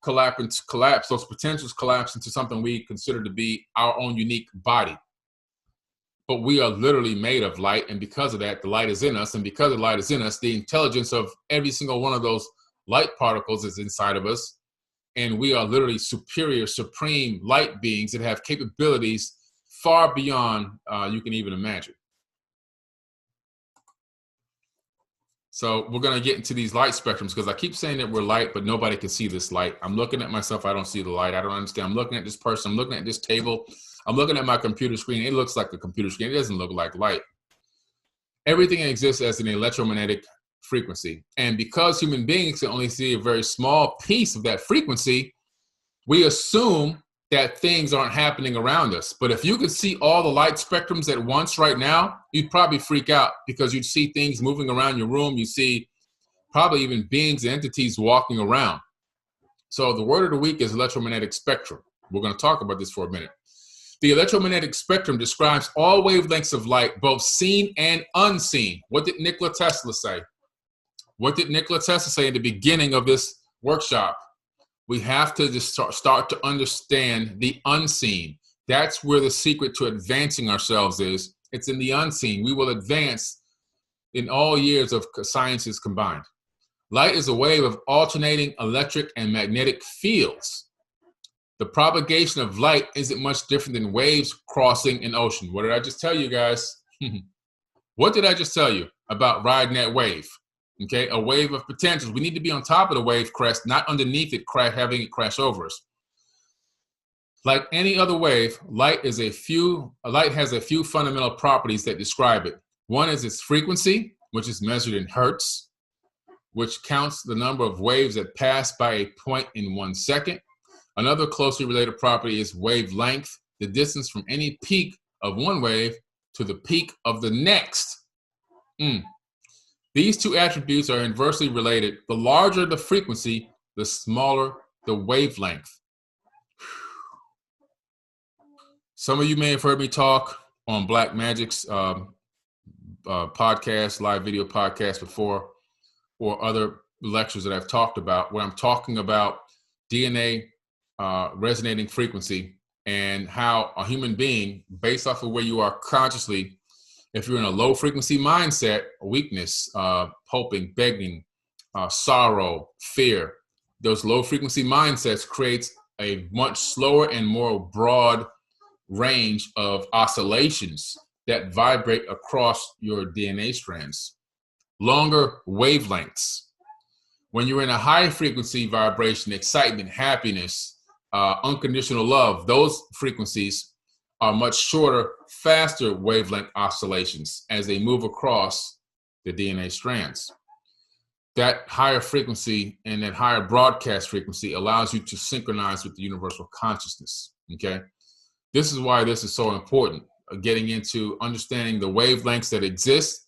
collapse, those potentials collapse into something we consider to be our own unique body. But we are literally made of light, and because of that, the light is in us, and because the light is in us, the intelligence of every single one of those light particles is inside of us, and we are literally superior, supreme light beings that have capabilities far beyond you can even imagine. So we're going to get into these light spectrums because I keep saying that we're light, but nobody can see this light. I'm looking at myself. I don't see the light. I don't understand. I'm looking at this person. I'm looking at this table. I'm looking at my computer screen. It looks like a computer screen. It doesn't look like light. Everything exists as an electromagnetic frequency. And because human beings can only see a very small piece of that frequency, we assume that things aren't happening around us. But if you could see all the light spectrums at once right now, you'd probably freak out because you'd see things moving around your room. You see probably even beings and entities walking around. So the word of the week is electromagnetic spectrum. We're going to talk about this for a minute. The electromagnetic spectrum describes all wavelengths of light, both seen and unseen. What did Nikola Tesla say? What did Nikola Tesla say at the beginning of this workshop? We have to just start to understand the unseen. That's where the secret to advancing ourselves is. It's in the unseen. We will advance in all years of sciences combined. Light is a wave of alternating electric and magnetic fields. The propagation of light isn't much different than waves crossing an ocean. What did I just tell you guys? What did I just tell you about riding that wave? Okay, a wave of potentials. We need to be on top of the wave crest, not underneath it, having it crash over us. Like any other wave, light has a few fundamental properties that describe it. One is its frequency, which is measured in hertz, which counts the number of waves that pass by a point in 1 second. Another closely related property is wavelength, the distance from any peak of one wave to the peak of the next. These two attributes are inversely related. The larger the frequency, the smaller the wavelength. Some of you may have heard me talk on Black Magic's podcast, live video podcast before, or other lectures that I've talked about, where I'm talking about DNA resonating frequency and how a human being, based off of where you are consciously, if you're in a low frequency mindset, weakness, hoping, begging, sorrow, fear, those low frequency mindsets creates a much slower and more broad range of oscillations that vibrate across your DNA strands. Longer wavelengths. When you're in a high frequency vibration, excitement, happiness, unconditional love, those frequencies are much shorter, faster wavelength oscillations as they move across the DNA strands. That higher frequency and that higher broadcast frequency allows you to synchronize with the universal consciousness, okay? This is why this is so important, getting into understanding the wavelengths that exist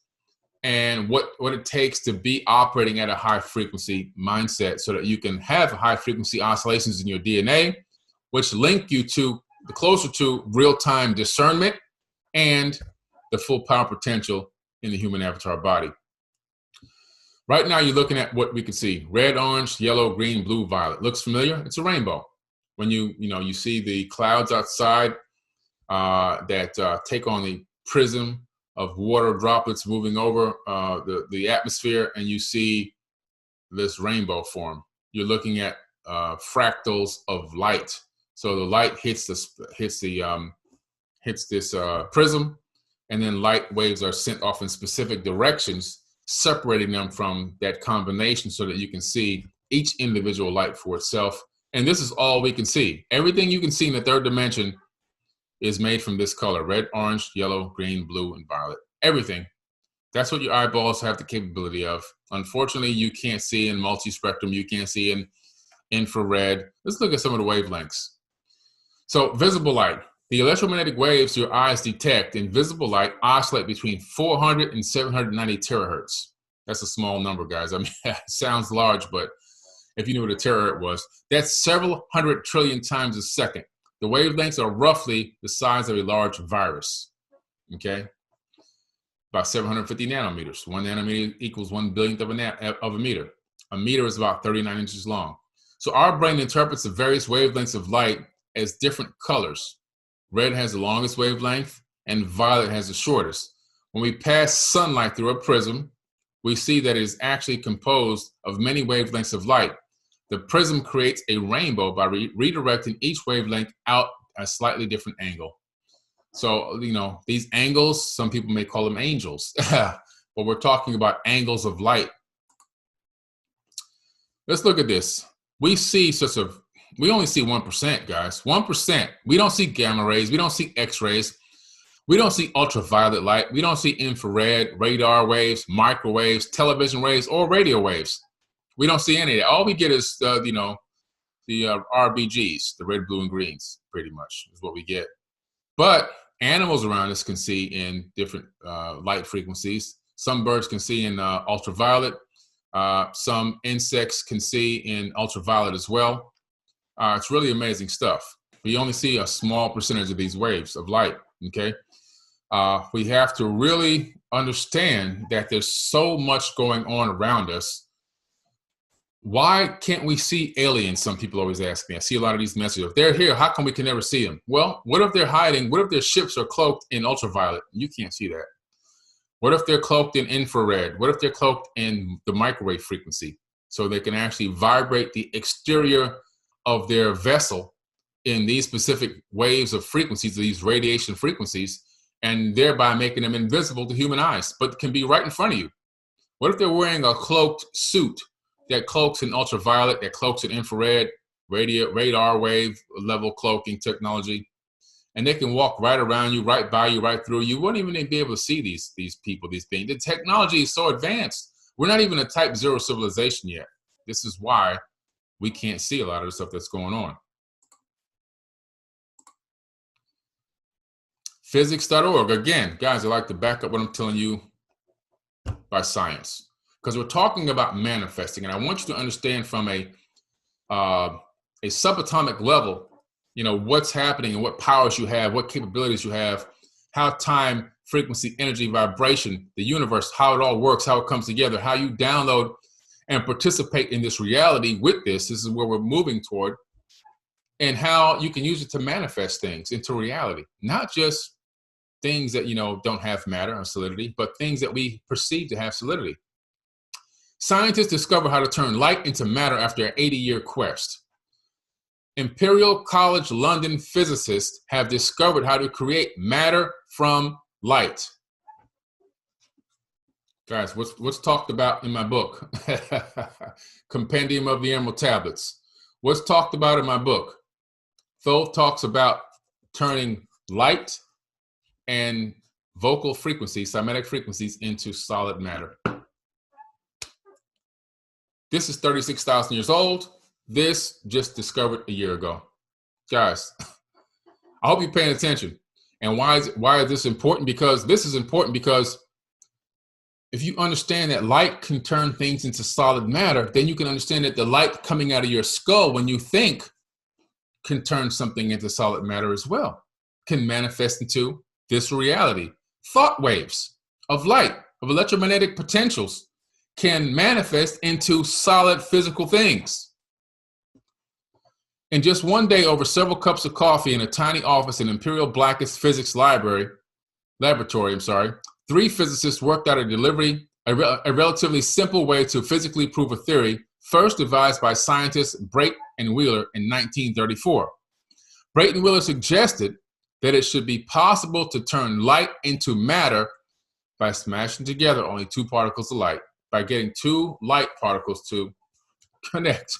and what it takes to be operating at a high frequency mindset so that you can have high frequency oscillations in your DNA, which link you to the closer to real-time discernment and the full power potential in the human avatar body. Right now, you're looking at what we can see: red, orange, yellow, green, blue, violet. Looks familiar? It's a rainbow. When you see the clouds outside that take on the prism of water droplets moving over the atmosphere, and you see this rainbow form. You're looking at fractals of light. So the light hits this prism, and then light waves are sent off in specific directions separating them from that combination so that you can see each individual light for itself. And this is all we can see. Everything you can see in the third dimension is made from this color: red, orange, yellow, green, blue, and violet. Everything. That's what your eyeballs have the capability of. Unfortunately, you can't see in multi-spectrum. You can't see in infrared. Let's look at some of the wavelengths. So visible light. The electromagnetic waves your eyes detect in visible light oscillate between 400 and 790 terahertz. That's a small number, guys. I mean, it sounds large, but if you knew what a terahertz was, that's several hundred trillion times a second. The wavelengths are roughly the size of a large virus, okay? About 750 nanometers. 1 nanometer equals 1/1000th of a meter. A meter is about 39 inches long. So our brain interprets the various wavelengths of light as different colors. Red has the longest wavelength and violet has the shortest. When we pass sunlight through a prism, we see that it is actually composed of many wavelengths of light. The prism creates a rainbow by redirecting each wavelength out at a slightly different angle. So, you know, these angles, some people may call them angels, but we're talking about angles of light. Let's look at this. We only see 1%, guys. 1%. We don't see gamma rays. We don't see X-rays. We don't see ultraviolet light. We don't see infrared, radar waves, microwaves, television waves, or radio waves. We don't see any of that. All we get is, the RBGs, the red, blue, and greens, pretty much is what we get. But animals around us can see in different light frequencies. Some birds can see in ultraviolet. Some insects can see in ultraviolet as well. It's really amazing stuff. We only see a small percentage of these waves of light, okay? We have to really understand that there's so much going on around us. Why can't we see aliens? Some people always ask me. I see a lot of these messages. If they're here, how come we can never see them? Well, what if they're hiding? What if their ships are cloaked in ultraviolet? You can't see that. What if they're cloaked in infrared? What if they're cloaked in the microwave frequency? So they can actually vibrate the exterior of their vessel in these specific waves of frequencies, these radiation frequencies, and thereby making them invisible to human eyes, but can be right in front of you. What if they're wearing a cloaked suit that cloaks in ultraviolet, that cloaks in infrared, radar wave level cloaking technology, and they can walk right around you, right by you, right through you? You wouldn't even be able to see these people, these beings. The technology is so advanced. We're not even a type 0 civilization yet. This is why we can't see a lot of the stuff that's going on. Physics.org. Again, guys, I like to back up what I'm telling you by science, because we're talking about manifesting, and I want you to understand from a subatomic level, you know, what's happening and what powers you have, what capabilities you have, how time, frequency, energy, vibration, the universe, how it all works, how it comes together, how you download and participate in this reality with this. This is where we're moving toward, and how you can use it to manifest things into reality, not just things that, you know, don't have matter or solidity, but things that we perceive to have solidity. Scientists discovered how to turn light into matter after an 80-year quest. Imperial College London physicists have discovered how to create matter from light. Guys, what's talked about in my book? Compendium of the Emerald Tablets. What's talked about in my book? Thoth talks about turning light and vocal frequencies, cymatic frequencies, into solid matter. This is 36,000 years old. This just discovered a year ago. Guys, I hope you're paying attention. And why is this important? Because this is important because if you understand that light can turn things into solid matter, then you can understand that the light coming out of your skull when you think can turn something into solid matter as well, can manifest into this reality. Thought waves of light, of electromagnetic potentials, can manifest into solid physical things. In just one day, over several cups of coffee in a tiny office in Imperial Black's Physics Laboratory, 3 physicists worked out a relatively simple way to physically prove a theory first devised by scientists Brake and Wheeler in 1934. Brake and Wheeler suggested that it should be possible to turn light into matter by smashing together only two particles of light, by getting two light particles to connect.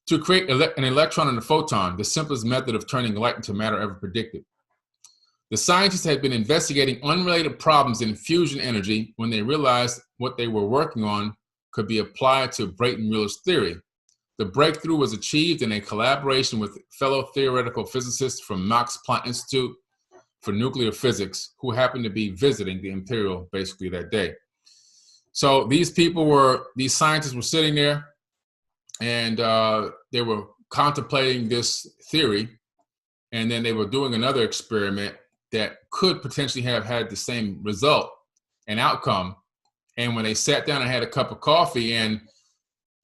To create an electron and a photon, the simplest method of turning light into matter ever predicted. The scientists had been investigating unrelated problems in fusion energy when they realized what they were working on could be applied to Brayton-Mueller's theory. The breakthrough was achieved in a collaboration with fellow theoretical physicists from Max Planck Institute for Nuclear Physics, who happened to be visiting the Imperial basically that day. So these scientists were sitting there, and they were contemplating this theory, and then they were doing another experiment that could potentially have had the same result and outcome. And when they sat down and had a cup of coffee and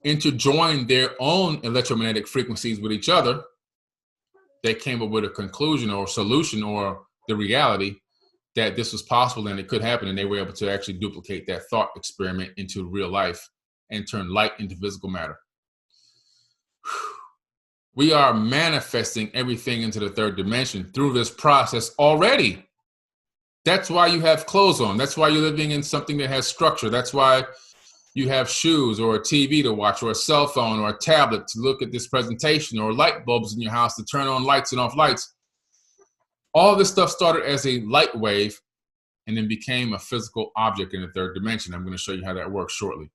interjoined their own electromagnetic frequencies with each other, they came up with a conclusion or solution or the reality that this was possible and it could happen, and they were able to actually duplicate that thought experiment into real life and turn light into physical matter. We are manifesting everything into the third dimension through this process already. That's why you have clothes on. That's why you're living in something that has structure. That's why you have shoes or a TV to watch or a cell phone or a tablet to look at this presentation, or light bulbs in your house to turn on lights and off lights. All this stuff started as a light wave and then became a physical object in the third dimension. I'm going to show you how that works shortly.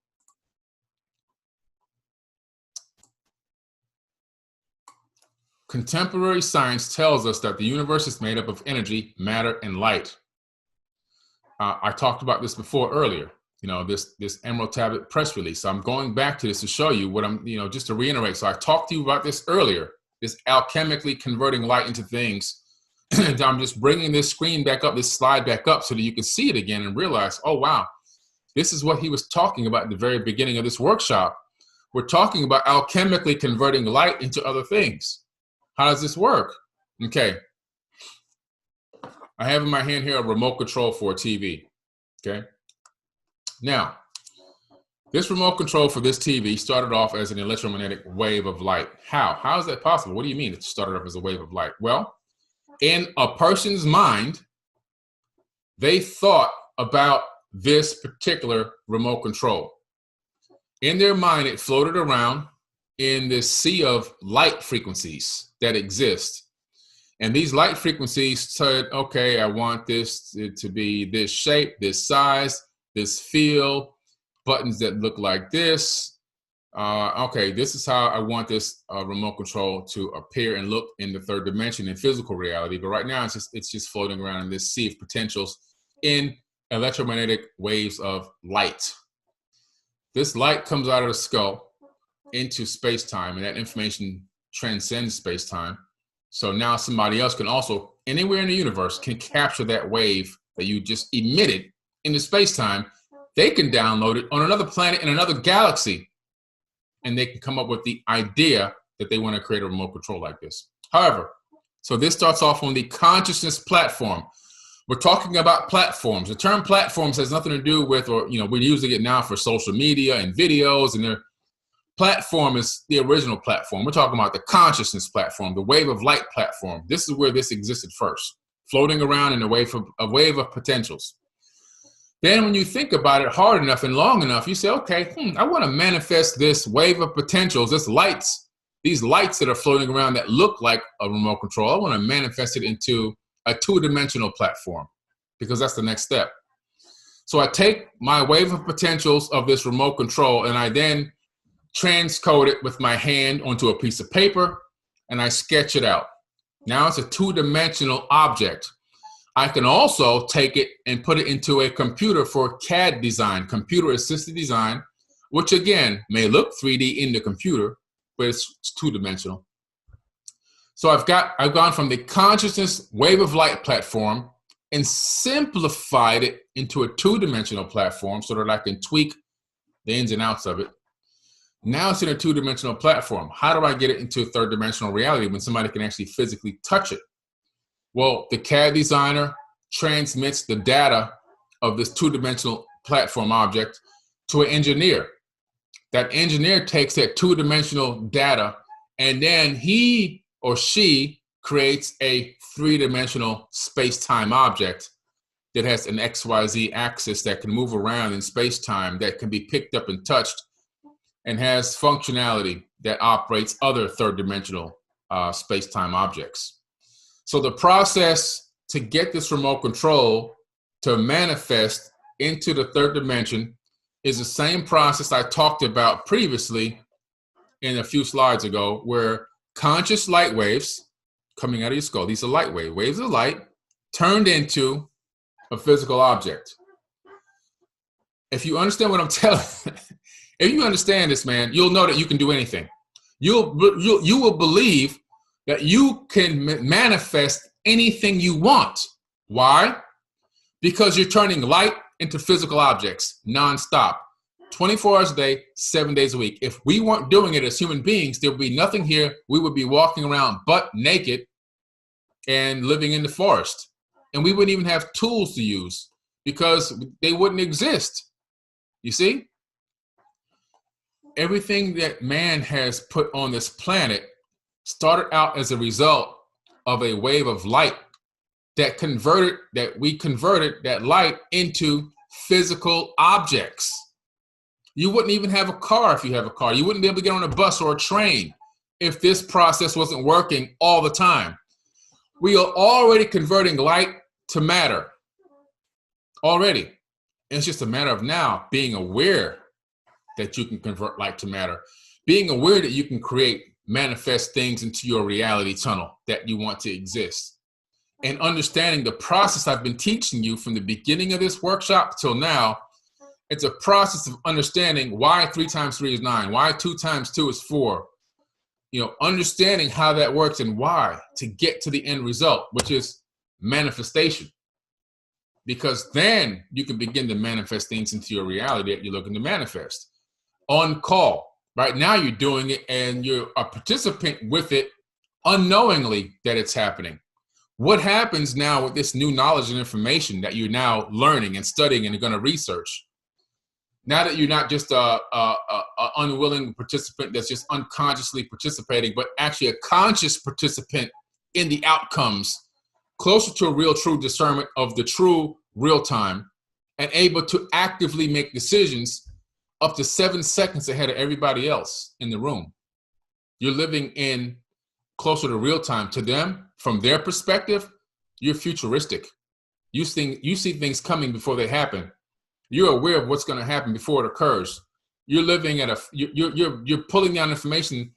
Contemporary science tells us that the universe is made up of energy, matter, and light. I talked about this before earlier, this Emerald Tablet press release. So I'm going back to this to show you what I'm, just to reiterate. So I talked to you about this earlier, this alchemically converting light into things. And I'm just bringing this screen back up, this slide back up so that you can see it again and realize, oh, wow, this is what he was talking about at the very beginning of this workshop. We're talking about alchemically converting light into other things. How does this work? Okay. I have in my hand here a remote control for a TV. Okay. Now, this remote control for this TV started off as an electromagnetic wave of light. How? How is that possible? What do you mean it started off as a wave of light? Well, in a person's mind, they thought about this particular remote control. In their mind, it floated around in this sea of light frequencies that exist. And these light frequencies said, okay, I want this to be this shape, this size, this feel, buttons that look like this. Okay, this is how I want this remote control to appear and look in the third dimension in physical reality. But right now, it's just floating around in this sea of potentials in electromagnetic waves of light. This light comes out of the skull into space-time, and that information transcends space-time. So now somebody else can also, anywhere in the universe, can capture that wave that you just emitted into space-time. They can download it on another planet in another galaxy, and they can come up with the idea that they want to create a remote control like this. However, so this starts off on the consciousness platform. We're talking about platforms. The term platforms has nothing to do with, or we're using it now for social media and videos, and their platform is the original platform. We're talking about the consciousness platform, the wave of light platform. This is where this existed first, floating around in a wave of potentials. Then when you think about it hard enough and long enough, you say, okay, I want to manifest this wave of potentials, these lights that are floating around that look like a remote control. I want to manifest it into a two-dimensional platform, because that's the next step. So I take my wave of potentials of this remote control, and I then transcode it with my hand onto a piece of paper, and I sketch it out. Now it's a two-dimensional object. I can also take it and put it into a computer for CAD design, computer-assisted design, which again may look 3D in the computer, but it's two-dimensional. So I've gone from the consciousness wave of light platform and simplified it into a two-dimensional platform so that I can tweak the ins and outs of it. Now it's in a two-dimensional platform. How do I get it into a third-dimensional reality when somebody can actually physically touch it? Well, the CAD designer transmits the data of this two-dimensional platform object to an engineer. That engineer takes that two-dimensional data, and then he or she creates a three-dimensional space-time object that has an XYZ axis that can move around in space-time, that can be picked up and touched, and has functionality that operates other third-dimensional space-time objects. So the process to get this remote control to manifest into the third dimension is the same process I talked about previously in a few slides ago, where conscious light waves coming out of your skull, these are light waves, waves of light turned into a physical object. If you understand what I'm telling you, if you understand this, man, you'll know that you can do anything. You will believe that you can manifest anything you want. Why? Because you're turning light into physical objects nonstop, 24 hours a day, 7 days a week. If we weren't doing it as human beings, there would be nothing here. We would be walking around butt naked and living in the forest. And we wouldn't even have tools to use because they wouldn't exist. You see? Everything that man has put on this planet started out as a result of a wave of light that we converted that light into physical objects. You wouldn't even have a car if you have a car. You wouldn't be able to get on a bus or a train if this process wasn't working all the time. We are already converting light to matter. Already. And it's just a matter of now being aware that you can convert light to matter. Being aware that you can manifest things into your reality tunnel that you want to exist. And understanding the process I've been teaching you from the beginning of this workshop till now. It's a process of understanding why 3 times 3 is 9, why 2 times 2 is 4. You know, understanding how that works and why to get to the end result, which is manifestation. Because then you can begin to manifest things into your reality that you're looking to manifest. On call. Right now you're doing it and you're a participant with it unknowingly that it's happening. What happens now with this new knowledge and information that you're now learning and studying and going to research? Now that you're not just a unwilling participant that's just unconsciously participating, but actually a conscious participant in the outcomes, closer to a real true discernment of the true real time, and able to actively make decisions up to 7 seconds ahead of everybody else in the room. You're living in closer to real time. To them, from their perspective, you're futuristic. You see things coming before they happen. You're aware of what's going to happen before it occurs. You're living at you're pulling down information,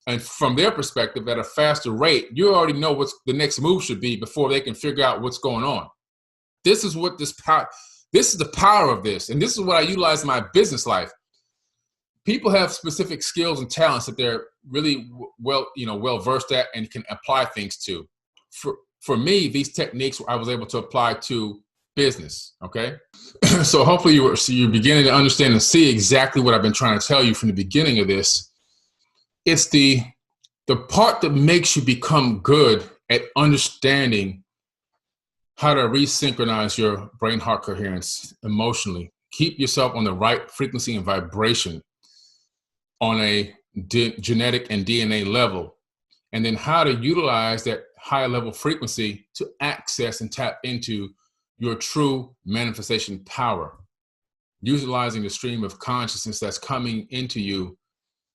and from their perspective at a faster rate. You already know what the next move should be before they can figure out what's going on. This is what this is the power of this, and this is what I utilize in my business life. People have specific skills and talents that they're really well versed at and can apply things to. For me, these techniques I was able to apply to business. Okay, so hopefully you're beginning to understand and see exactly what I've been trying to tell you from the beginning of this. It's the part that makes you become good at understanding how to resynchronize your brain-heart coherence emotionally. Keep yourself on the right frequency and vibration on a genetic and DNA level, and then how to utilize that higher level frequency to access and tap into your true manifestation power, utilizing the stream of consciousness that's coming into you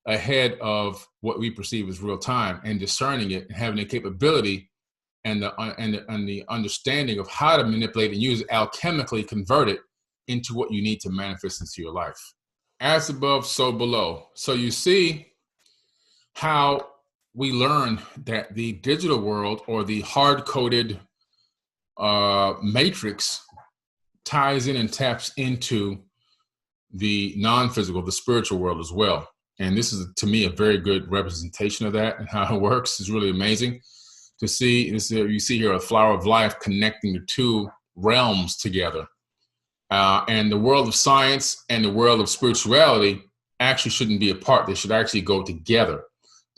ahead of what we perceive as real time, and discerning it and having the capability and the understanding of how to manipulate and use it, alchemically convert it into what you need to manifest into your life. As above, so below. So you see how we learn that the digital world, or the hard-coded matrix, ties in and taps into the non-physical, the spiritual world as well. And this is, to me, a very good representation of that and how it works. It's really amazing to see. You see here a flower of life connecting the two realms together. And the world of science and the world of spirituality actually shouldn't be apart. They should actually go together.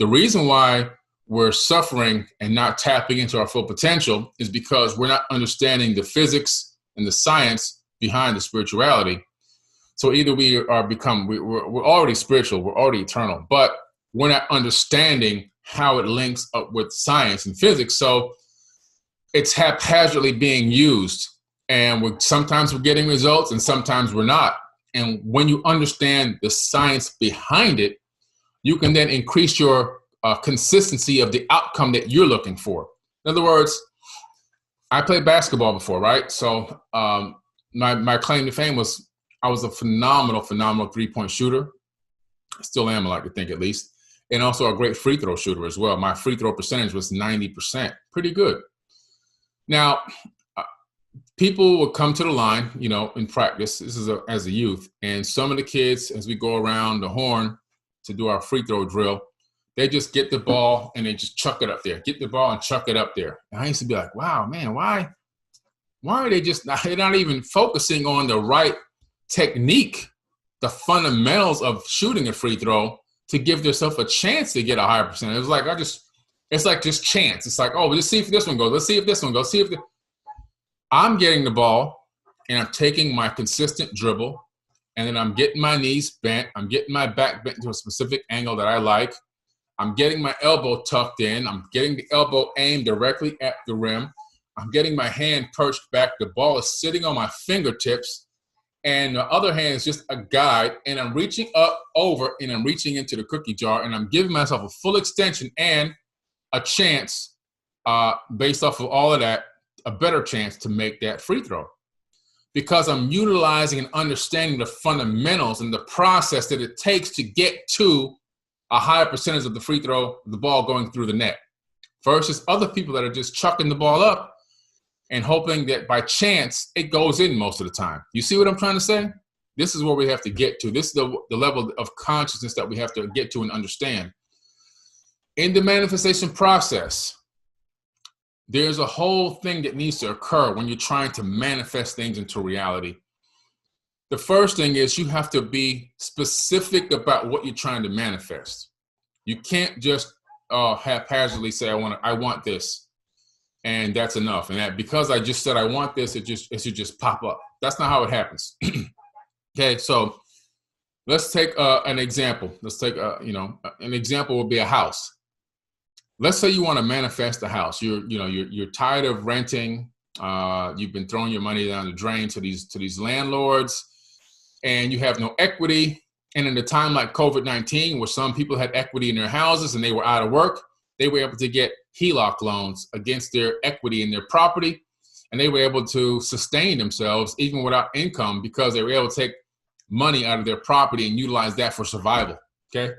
The reason why we're suffering and not tapping into our full potential is because we're not understanding the physics and the science behind the spirituality. So either we're already spiritual, we're already eternal, but we're not understanding how it links up with science and physics. So it's haphazardly being used And sometimes we're getting results and sometimes we're not. And when you understand the science behind it, you can then increase your consistency of the outcome that you're looking for. In other words, I played basketball before, right? So my claim to fame was I was a phenomenal 3-point shooter. I still am, I like to think, at least. And also a great free throw shooter as well. My free throw percentage was 90%, pretty good. Now, people would come to the line, you know, in practice. This is as a youth. And some of the kids, as we go around the horn to do our free throw drill, they just get the ball and they just chuck it up there. Get the ball and chuck it up there. And I used to be like, wow, man, why are they just not, they're not even focusing on the right technique, the fundamentals of shooting a free throw to give yourself a chance to get a higher percentage. It was like, it's like just chance. It's like, oh, let's see if this one goes. Let's see if this one goes. See if I'm getting the ball and I'm taking my consistent dribble and then I'm getting my knees bent. I'm getting my back bent to a specific angle that I like. I'm getting my elbow tucked in. I'm getting the elbow aimed directly at the rim. I'm getting my hand perched back. The ball is sitting on my fingertips. And the other hand is just a guide. And I'm reaching up over and I'm reaching into the cookie jar. And I'm giving myself a full extension and a chance, based off of all of that, a better chance to make that free throw. Because I'm utilizing and understanding the fundamentals and the process that it takes to get to a higher percentage of the free throw, the ball going through the net, versus other people that are just chucking the ball up and hoping that by chance it goes in most of the time. You see what I'm trying to say? This is where we have to get to. This is the level of consciousness that we have to get to and understand. In the manifestation process, there's a whole thing that needs to occur when you're trying to manifest things into reality. The first thing is you have to be specific about what you're trying to manifest. You can't just haphazardly say, I want this, and that's enough. And that because I just said I want this, it should just pop up. That's not how it happens. Okay, so let's take an example. Let's take an example would be a house. Let's say you want to manifest a house. You're tired of renting. You've been throwing your money down the drain to these landlords, and you have no equity. And in a time like COVID-19, where some people had equity in their houses and they were out of work, they were able to get HELOC loans against their equity in their property, and they were able to sustain themselves even without income because they were able to take money out of their property and utilize that for survival. Okay.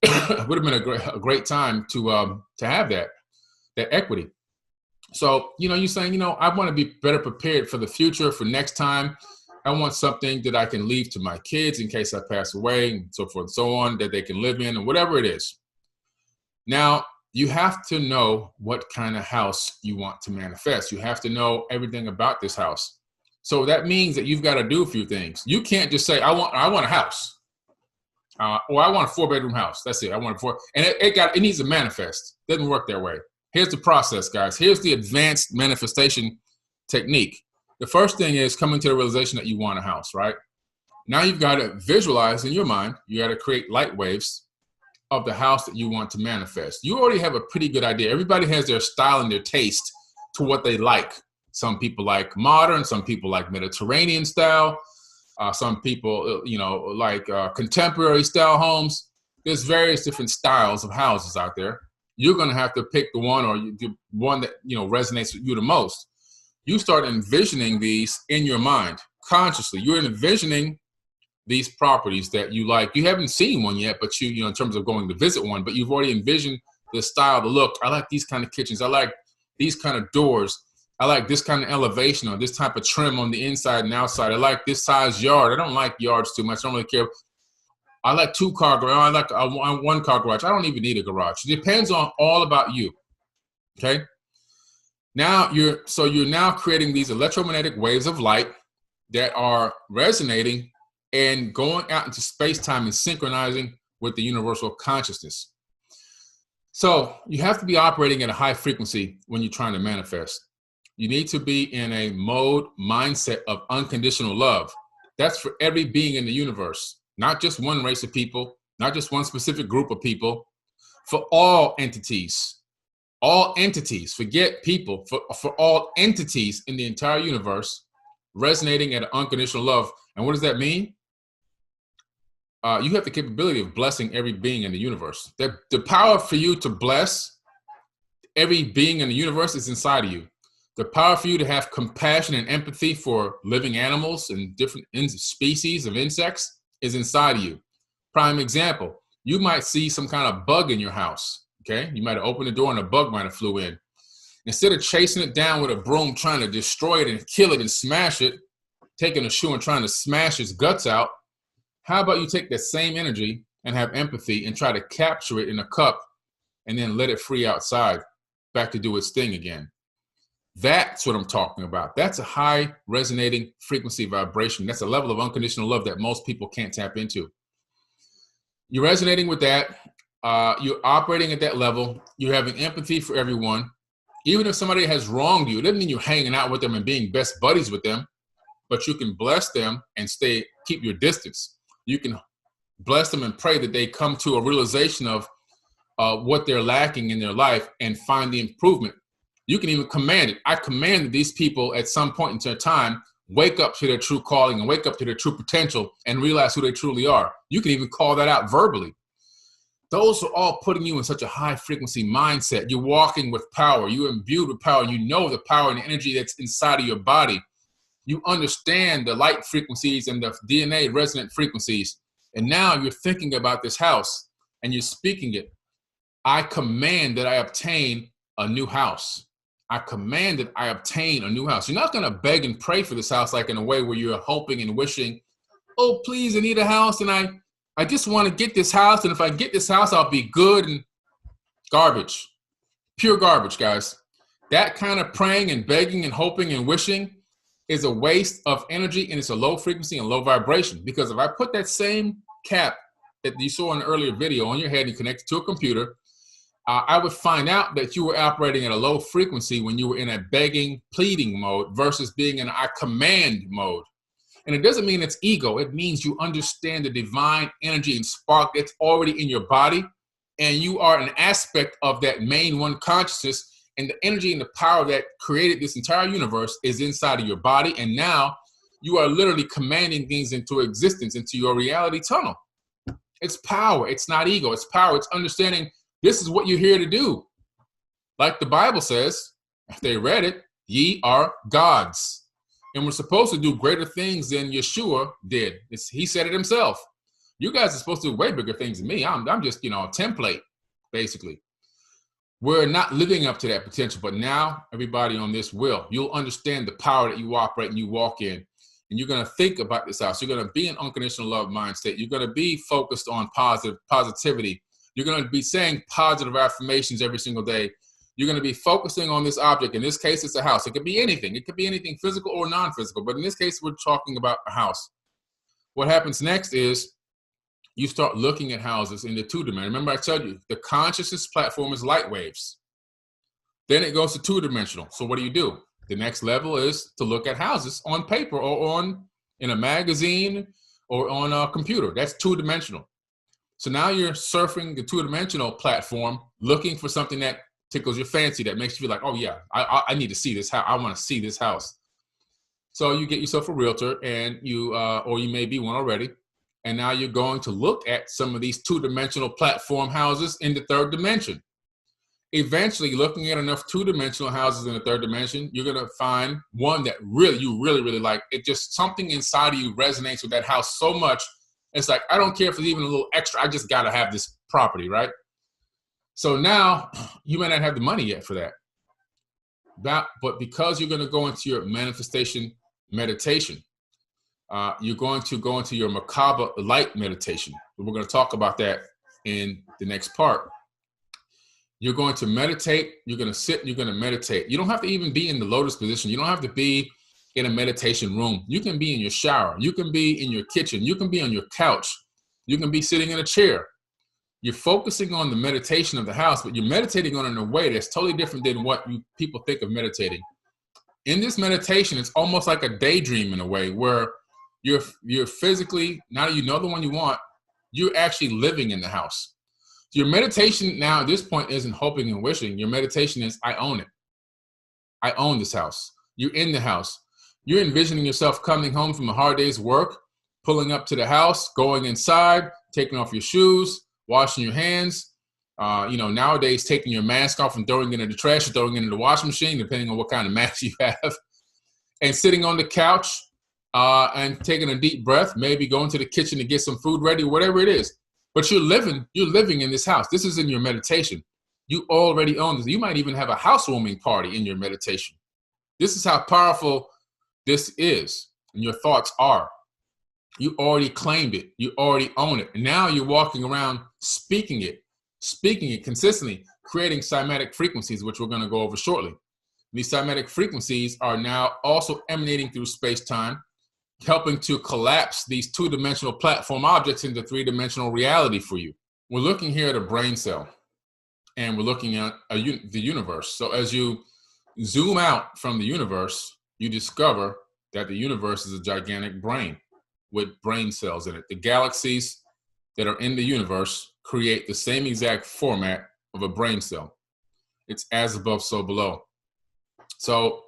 It would have been a great time to have that equity. So, you're saying, I want to be better prepared for the future, for next time. I want something that I can leave to my kids in case I pass away and so forth and so on, that they can live in and whatever it is. Now, you have to know what kind of house you want to manifest. You have to know everything about this house. So that means that you've got to do a few things. You can't just say, I want a house. Or I want a 4-bedroom house. That's it. I want a 4. And it needs to manifest. It doesn't work that way. Here's the process, guys. Here's the advanced manifestation technique. The first thing is coming to the realization that you want a house, right? Now you've got to visualize in your mind. You got to create light waves of the house that you want to manifest. You already have a pretty good idea. Everybody has their style and their taste to what they like. Some people like modern. Some people like Mediterranean style. Some people, like contemporary style homes. There's various different styles of houses out there. You're going to have to pick the one or the one that, resonates with you the most. You start envisioning these in your mind consciously. You're envisioning these properties that you like. You haven't seen one yet, but in terms of going to visit one, but you've already envisioned the style, the look. I like these kind of kitchens. I like these kind of doors. I like this kind of elevation or this type of trim on the inside and outside. I like this size yard. I don't like yards too much. I don't really care. I like 2-car garage. I like a 1-car garage. I don't even need a garage. It depends on all about you. Okay. Now you're now creating these electromagnetic waves of light that are resonating and going out into space-time and synchronizing with the universal consciousness. So you have to be operating at a high frequency when you're trying to manifest. You need to be in a mindset of unconditional love. That's for every being in the universe, not just one race of people, not just one specific group of people, for all entities. All entities, forget people, for all entities in the entire universe, resonating at an unconditional love. And what does that mean? You have the capability of blessing every being in the universe. The power for you to bless every being in the universe is inside of you. The power for you to have compassion and empathy for living animals and different species of insects is inside of you. Prime example, you might see some kind of bug in your house, okay? You might have opened the door and a bug might have flew in. Instead of chasing it down with a broom, trying to destroy it and kill it and smash it, taking a shoe and trying to smash its guts out, how about you take that same energy and have empathy and try to capture it in a cup and then let it free outside, back to do its thing again. That's what I'm talking about. That's a high resonating frequency vibration. That's a level of unconditional love that most people can't tap into. You're resonating with that. You're operating at that level. You're having empathy for everyone. Even if somebody has wronged you, it doesn't mean you're hanging out with them and being best buddies with them, but you can bless them and keep your distance. You can bless them and pray that they come to a realization of what they're lacking in their life and find the improvement. You can even command it. I command that these people at some point in their time wake up to their true calling and wake up to their true potential and realize who they truly are. You can even call that out verbally. Those are all putting you in such a high frequency mindset. You're walking with power. You're imbued with power. You know the power and the energy that's inside of your body. You understand the light frequencies and the DNA resonant frequencies. And now you're thinking about this house and you're speaking it. I command that I obtain a new house. I command that I obtain a new house. You're not going to beg and pray for this house like in a way where you're hoping and wishing, oh, please, I need a house and I just want to get this house. And if I get this house, I'll be good. And garbage, pure garbage, guys. That kind of praying and begging and hoping and wishing is a waste of energy, and it's a low frequency and low vibration. Because if I put that same cap that you saw in an earlier video on your head and connect it to a computer, I would find out that you were operating at a low frequency when you were in a begging, pleading mode versus being in a I command mode. And it doesn't mean it's ego. It means you understand the divine energy and spark that's already in your body, and you are an aspect of that main one consciousness, and the energy and the power that created this entire universe is inside of your body, and now you are literally commanding things into existence, into your reality tunnel. It's power. It's not ego. It's power. It's understanding this is what you're here to do. Like the Bible says, if they read it, ye are gods. And we're supposed to do greater things than Yeshua did. He said it himself. You guys are supposed to do way bigger things than me. I'm just, a template, basically. We're not living up to that potential, but now everybody on this will. You'll understand the power that you operate and you walk in. And you're going to think about this house. You're going to be in unconditional love mind state. You're going to be focused on positivity. You're going to be saying positive affirmations every single day. You're going to be focusing on this object. In this case, it's a house. It could be anything. It could be anything physical or non-physical. But in this case, we're talking about a house. What happens next is you start looking at houses in the two-dimensional. Remember I told you, the consciousness platform is light waves. Then it goes to two-dimensional. So what do? The next level is to look at houses on paper or in a magazine or on a computer. That's two-dimensional. So now you're surfing the two-dimensional platform, looking for something that tickles your fancy, that makes you feel like, oh yeah, I need to see this house. I want to see this house. So you get yourself a realtor, and or you may be one already, and now you're going to look at some of these two-dimensional platform houses in the third dimension. Eventually, looking at enough two-dimensional houses in the third dimension, you're going to find one that you really like. It just, something inside of you resonates with that house so much. It's like, I don't care if it's even a little extra. I just got to have this property, right? So now you may not have the money yet for that. But because you're going to go into your manifestation meditation, you're going to go into your macabre light meditation. We're going to talk about that in the next part. You're going to meditate. You're going to sit. You're going to meditate. You don't have to even be in the lotus position. You don't have to be in a meditation room. You can be in your shower. You can be in your kitchen. You can be on your couch. You can be sitting in a chair. You're focusing on the meditation of the house, but you're meditating on it in a way that's totally different than what people think of meditating. In this meditation, it's almost like a daydream in a way where you're physically, now that you know the one you want, you're actually living in the house. So your meditation now at this point isn't hoping and wishing. Your meditation is, I own it. I own this house. You're in the house. You're envisioning yourself coming home from a hard day's work, pulling up to the house, going inside, taking off your shoes, washing your hands. Nowadays, taking your mask off and throwing it in the trash or throwing it in the washing machine, depending on what kind of mask you have, and sitting on the couch and taking a deep breath, maybe going to the kitchen to get some food ready, whatever it is. But you're living in this house. This is in your meditation. You already own this. You might even have a housewarming party in your meditation. This is how powerful this is, and your thoughts are. You already claimed it. You already own it. And now you're walking around speaking it consistently, creating cymatic frequencies, which we're going to go over shortly. These cymatic frequencies are now also emanating through space-time, helping to collapse these two-dimensional platform objects into three-dimensional reality for you. We're looking here at a brain cell, and we're looking at the universe. So as you zoom out from the universe, you discover that the universe is a gigantic brain with brain cells in it. The galaxies that are in the universe create the same exact format of a brain cell. It's as above, so below. So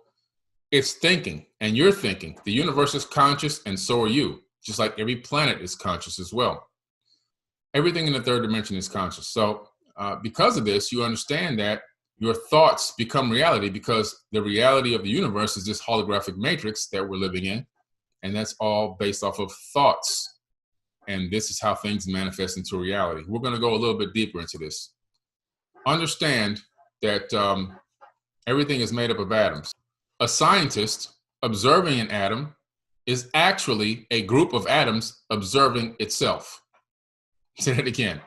it's thinking, and you're thinking. The universe is conscious, and so are you, just like every planet is conscious as well. Everything in the third dimension is conscious. So because of this, you understand that your thoughts become reality, because the reality of the universe is this holographic matrix that we're living in, and that's all based off of thoughts. And this is how things manifest into reality. We're going to go a little bit deeper into this. Understand that everything is made up of atoms. A scientist observing an atom is actually a group of atoms observing itself. Say that again.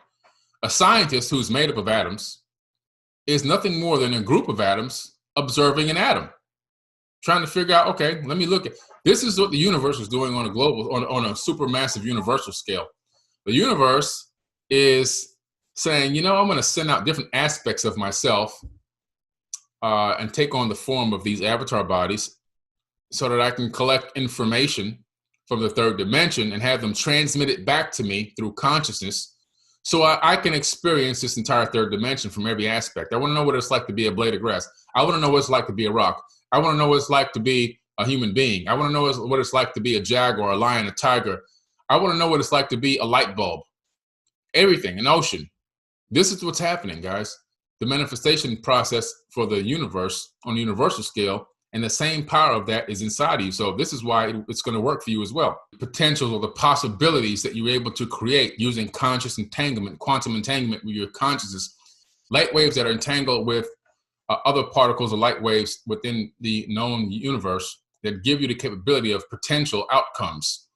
A scientist who's made up of atoms is nothing more than a group of atoms observing an atom, trying to figure out, okay, let me look at, this is what the universe is doing on a global, on a supermassive universal scale. The universe is saying, I'm going to send out different aspects of myself and take on the form of these avatar bodies so that I can collect information from the third dimension and have them transmitted back to me through consciousness, so I can experience this entire third dimension from every aspect. I want to know what it's like to be a blade of grass. I want to know what it's like to be a rock. I want to know what it's like to be a human being. I want to know what it's like to be a jaguar, a lion, a tiger. I want to know what it's like to be a light bulb. Everything, an ocean. This is what's happening, guys. The manifestation process for the universe on a universal scale, and the same power of that is inside of you. So this is why it's going to work for you as well. The potentials or the possibilities that you're able to create using conscious entanglement, quantum entanglement with your consciousness, light waves that are entangled with other particles or light waves within the known universe that give you the capability of potential outcomes,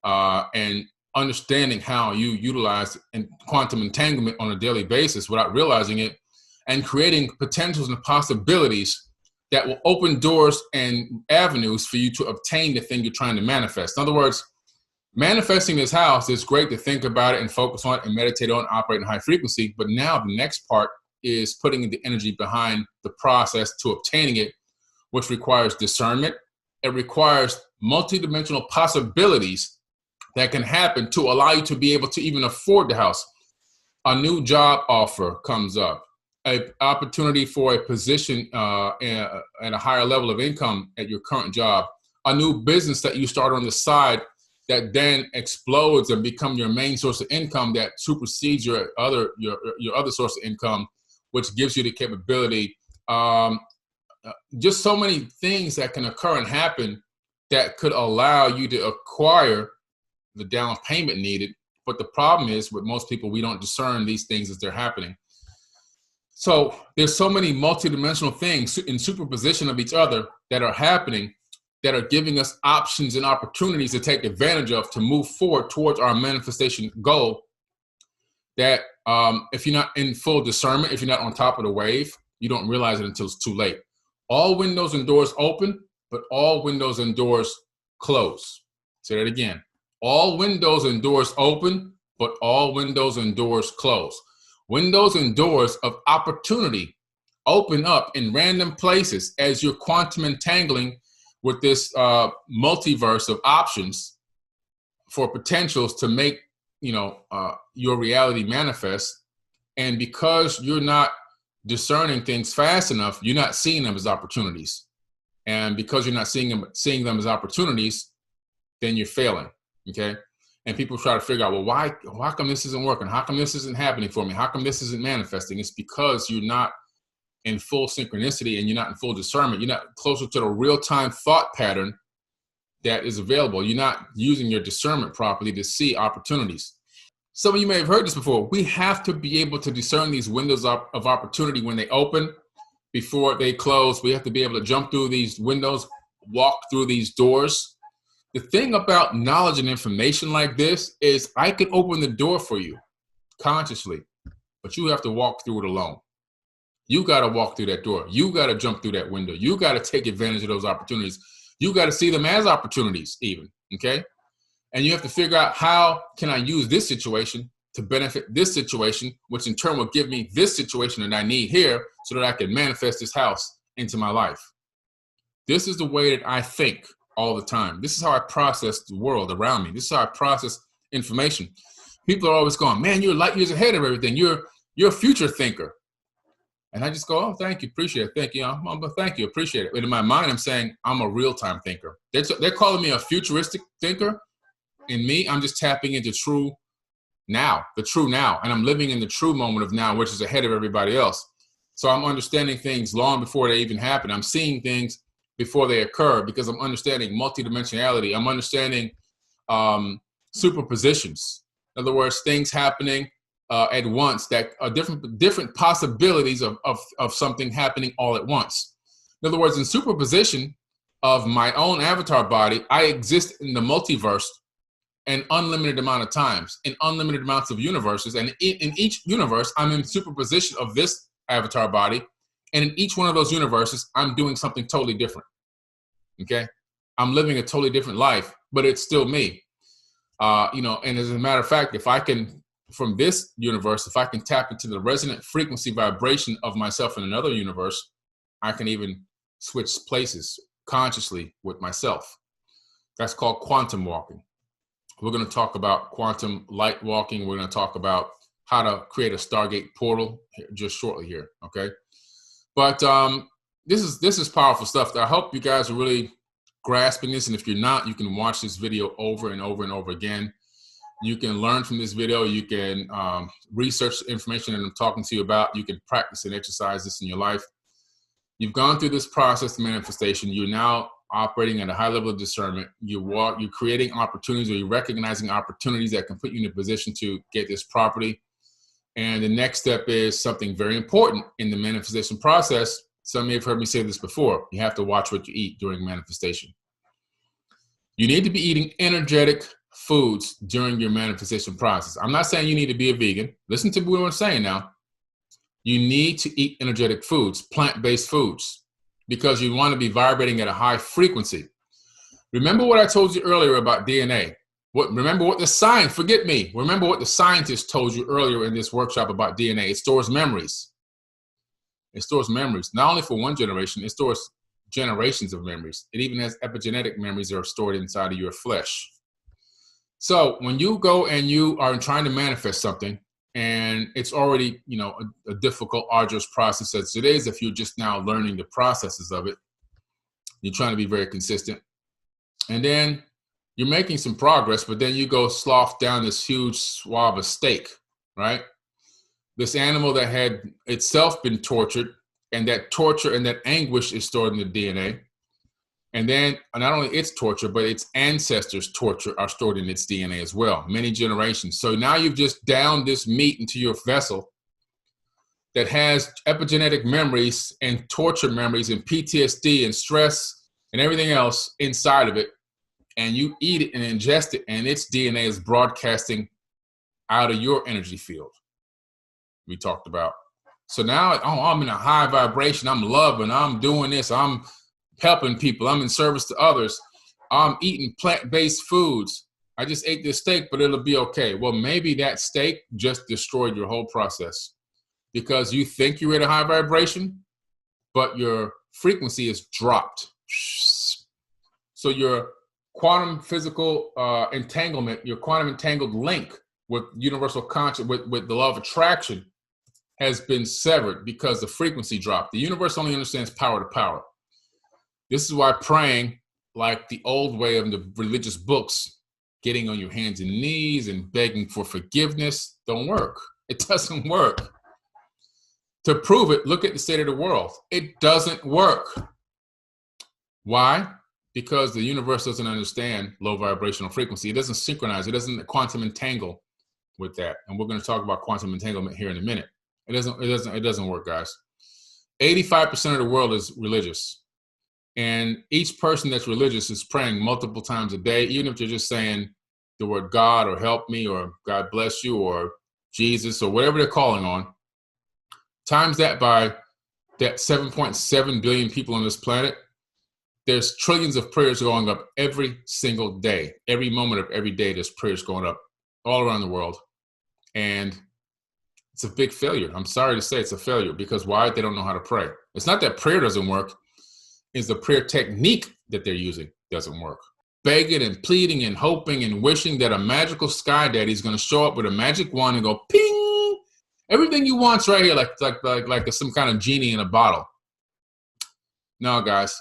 and understanding how you utilize quantum entanglement on a daily basis without realizing it, and creating potentials and possibilities that will open doors and avenues for you to obtain the thing you're trying to manifest. In other words, manifesting this house is great to think about it and focus on it and meditate on, operate in high frequency. But now the next part is putting the energy behind the process to obtaining it, which requires discernment. It requires multidimensional possibilities that can happen to allow you to be able to even afford the house. A new job offer comes up. An opportunity for a position at a higher level of income at your current job, a new business that you start on the side that then explodes and become your main source of income that supersedes your other source of income, which gives you the capability. Just so many things that can occur and happen that could allow you to acquire the down payment needed. But the problem is, with most people, we don't discern these things as they're happening. So there's so many multidimensional things in superposition of each other that are happening, that are giving us options and opportunities to take advantage of to move forward towards our manifestation goal, that if you're not in full discernment, if you're not on top of the wave, you don't realize it until it's too late. All windows and doors open, but all windows and doors close. Say that again. All windows and doors open, but all windows and doors close. Windows and doors of opportunity open up in random places as you're quantum entangling with this multiverse of options for potentials to make your reality manifest. And because you're not discerning things fast enough, you're not seeing them as opportunities. And because you're not seeing them as opportunities, then you're failing, okay? And people try to figure out, well, why come this isn't working? How come this isn't happening for me? How come this isn't manifesting? It's because you're not in full synchronicity and you're not in full discernment. You're not closer to the real-time thought pattern that is available. You're not using your discernment properly to see opportunities. Some of you may have heard this before. We have to be able to discern these windows of opportunity when they open before they close. We have to be able to jump through these windows, walk through these doors. The thing about knowledge and information like this is I can open the door for you consciously, but you have to walk through it alone. You got to walk through that door. You got to jump through that window. You got to take advantage of those opportunities. You got to see them as opportunities even, okay? And you have to figure out, how can I use this situation to benefit this situation, which in turn will give me this situation that I need here so that I can manifest this house into my life. This is the way that I think all the time. This is how I process the world around me. This is how I process information. People are always going, man, you're light years ahead of everything. You're a future thinker. And I just go, oh, thank you, appreciate it. Thank you, thank you, appreciate it. But in my mind, I'm saying I'm a real-time thinker. They're calling me a futuristic thinker. In me, I'm just tapping into true now, the true now. And I'm living in the true moment of now, which is ahead of everybody else. So I'm understanding things long before they even happen. I'm seeing things before they occur because I'm understanding multidimensionality. I'm understanding superpositions. In other words, things happening at once that are different possibilities of something happening all at once. In other words, in superposition of my own avatar body, I exist in the multiverse an unlimited amount of times, in unlimited amounts of universes. And in each universe, I'm in superposition of this avatar body. And in each one of those universes, I'm doing something totally different. Okay? I'm living a totally different life, but it's still me. And as a matter of fact, if I can, from this universe, if I can tap into the resonant frequency vibration of myself in another universe, I can even switch places consciously with myself. That's called quantum walking. We're going to talk about quantum light walking. We're going to talk about how to create a Stargate portal just shortly here, okay? But this is powerful stuff. I hope you guys are really grasping this, and if you're not, you can watch this video over and over and over again. You can learn from this video. You can research the information that I'm talking to you about. You can practice and exercise this in your life. You've gone through this process of manifestation. You're now operating at a high level of discernment. You're creating opportunities, or you're recognizing opportunities that can put you in a position to get this property. And the next step is something very important in the manifestation process. Some may have heard me say this before. You have to watch what you eat during manifestation. You need to be eating energetic foods during your manifestation process. I'm not saying you need to be a vegan. Listen to what I'm saying now. You need to eat energetic foods, plant-based foods, because you want to be vibrating at a high frequency. Remember what I told you earlier about DNA. Remember what the scientists told you earlier in this workshop about DNA. It stores memories. It stores memories, not only for one generation, it stores generations of memories. It even has epigenetic memories that are stored inside of your flesh. So when you go and you are trying to manifest something, and it's already, a difficult, arduous process as it is, if you're just now learning the processes of it, you're trying to be very consistent. And then you're making some progress, but then you go slough down this huge swab of steak, right? This animal that had itself been tortured, and that torture and that anguish is stored in the DNA. And then not only its torture, but its ancestors' torture are stored in its DNA as well, many generations. So now you've just downed this meat into your vessel that has epigenetic memories and torture memories and PTSD and stress and everything else inside of it. And you eat it and ingest it, and its DNA is broadcasting out of your energy field. We talked about. So now, I'm in a high vibration. I'm loving. I'm doing this. I'm helping people. I'm in service to others. I'm eating plant-based foods. I just ate this steak, but it'll be okay. Well, maybe that steak just destroyed your whole process because you think you're at a high vibration, but your frequency is dropped. So your quantum physical entanglement, your quantum entangled link with universal conscious, with the law of attraction has been severed because the frequency dropped. The universe only understands power to power. This is why praying, like the old way of the religious books, getting on your hands and knees and begging for forgiveness, don't work. It doesn't work. To prove it, look at the state of the world. It doesn't work. Why? Because the universe doesn't understand low vibrational frequency. It doesn't synchronize. It doesn't quantum entangle with that. And we're going to talk about quantum entanglement here in a minute. It doesn't work, guys. 85% of the world is religious. And each person that's religious is praying multiple times a day, even if they're just saying the word God or help me or God bless you or Jesus or whatever they're calling on. Times that by that 7.7 billion people on this planet, there's trillions of prayers going up every single day. Every moment of every day, there's prayers going up all around the world. And it's a big failure. I'm sorry to say it's a failure because why? They don't know how to pray. It's not that prayer doesn't work. It's the prayer technique that they're using doesn't work. Begging and pleading and hoping and wishing that a magical sky daddy is going to show up with a magic wand and go ping. Everything you want's right here, like some kind of genie in a bottle. No, guys,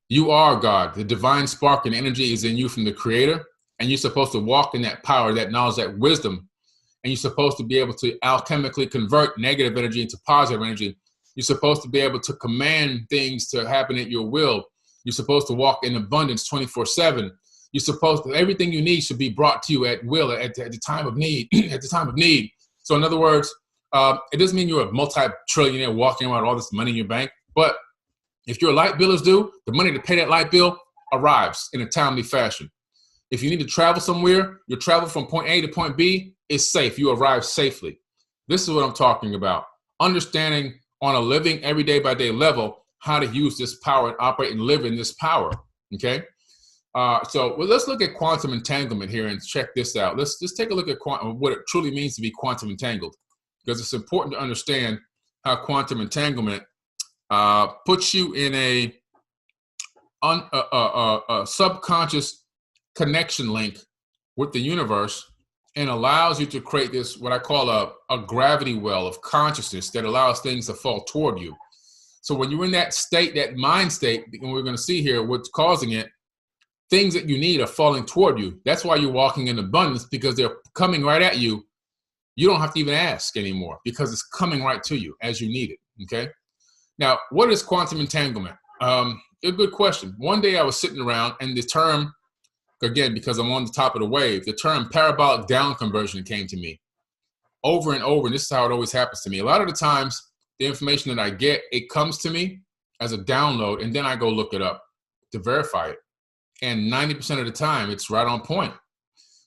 you are God. The divine spark and energy is in you from the Creator, and you're supposed to walk in that power, that knowledge, that wisdom, and you're supposed to be able to alchemically convert negative energy into positive energy. You're supposed to be able to command things to happen at your will. You're supposed to walk in abundance 24/7. You're supposed to, everything you need should be brought to you at will at the time of need. At the time of need. So in other words, it doesn't mean you're a multi-trillionaire walking around with all this money in your bank, but if your light bill is due, the money to pay that light bill arrives in a timely fashion. If you need to travel somewhere, your travel from point A to point B is safe. You arrive safely. This is what I'm talking about. Understanding on a living every day by day level how to use this power and operate and live in this power. Okay. So let's look at quantum entanglement here and check this out. Let's just take a look at what it truly means to be quantum entangled, because it's important to understand how quantum entanglement puts you in a subconscious connection link with the universe and allows you to create this, what I call a gravity well of consciousness that allows things to fall toward you. So when you're in that state, that mind state, and we're going to see here what's causing it, things that you need are falling toward you. That's why you're walking in abundance, because they're coming right at you. You don't have to even ask anymore because it's coming right to you as you need it, okay? Now, what is quantum entanglement? A good question. One day I was sitting around and the term, again, because I'm on the top of the wave, the term parabolic down conversion came to me over and over, and this is how it always happens to me. A lot of the times, the information that I get, it comes to me as a download, and then I go look it up to verify it. And 90% of the time, it's right on point.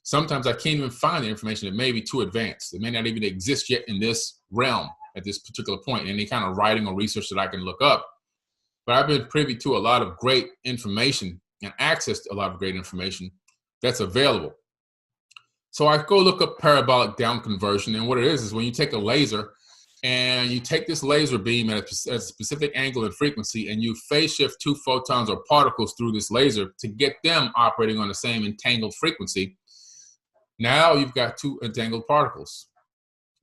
Sometimes I can't even find the information. It may be too advanced. It may not even exist yet in this realm at this particular point, any kind of writing or research that I can look up. But I've been privy to a lot of great information and access to a lot of great information that's available. So I go look up parabolic down conversion, and what it is when you take a laser and you take this laser beam at a specific angle and frequency, and you phase shift two photons or particles through this laser to get them operating on the same entangled frequency. Now you've got two entangled particles.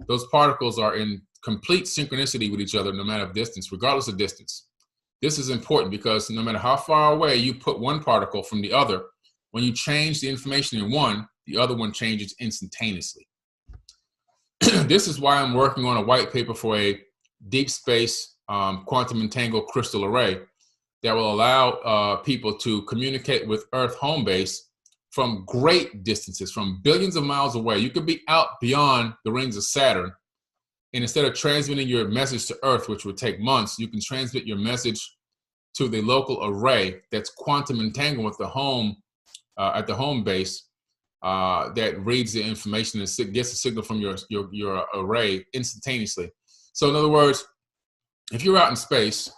Those particles are in complete synchronicity with each other, no matter distance, regardless of distance. This is important because no matter how far away you put one particle from the other, when you change the information in one, the other one changes instantaneously. This is why I'm working on a white paper for a deep space quantum entangled crystal array that will allow people to communicate with Earth home base from great distances, from billions of miles away. You could be out beyond the rings of Saturn, and instead of transmitting your message to Earth, which would take months, you can transmit your message to the local array that's quantum entangled with the home at the home base. That reads the information and gets a signal from your array instantaneously. So in other words, if you're out in space,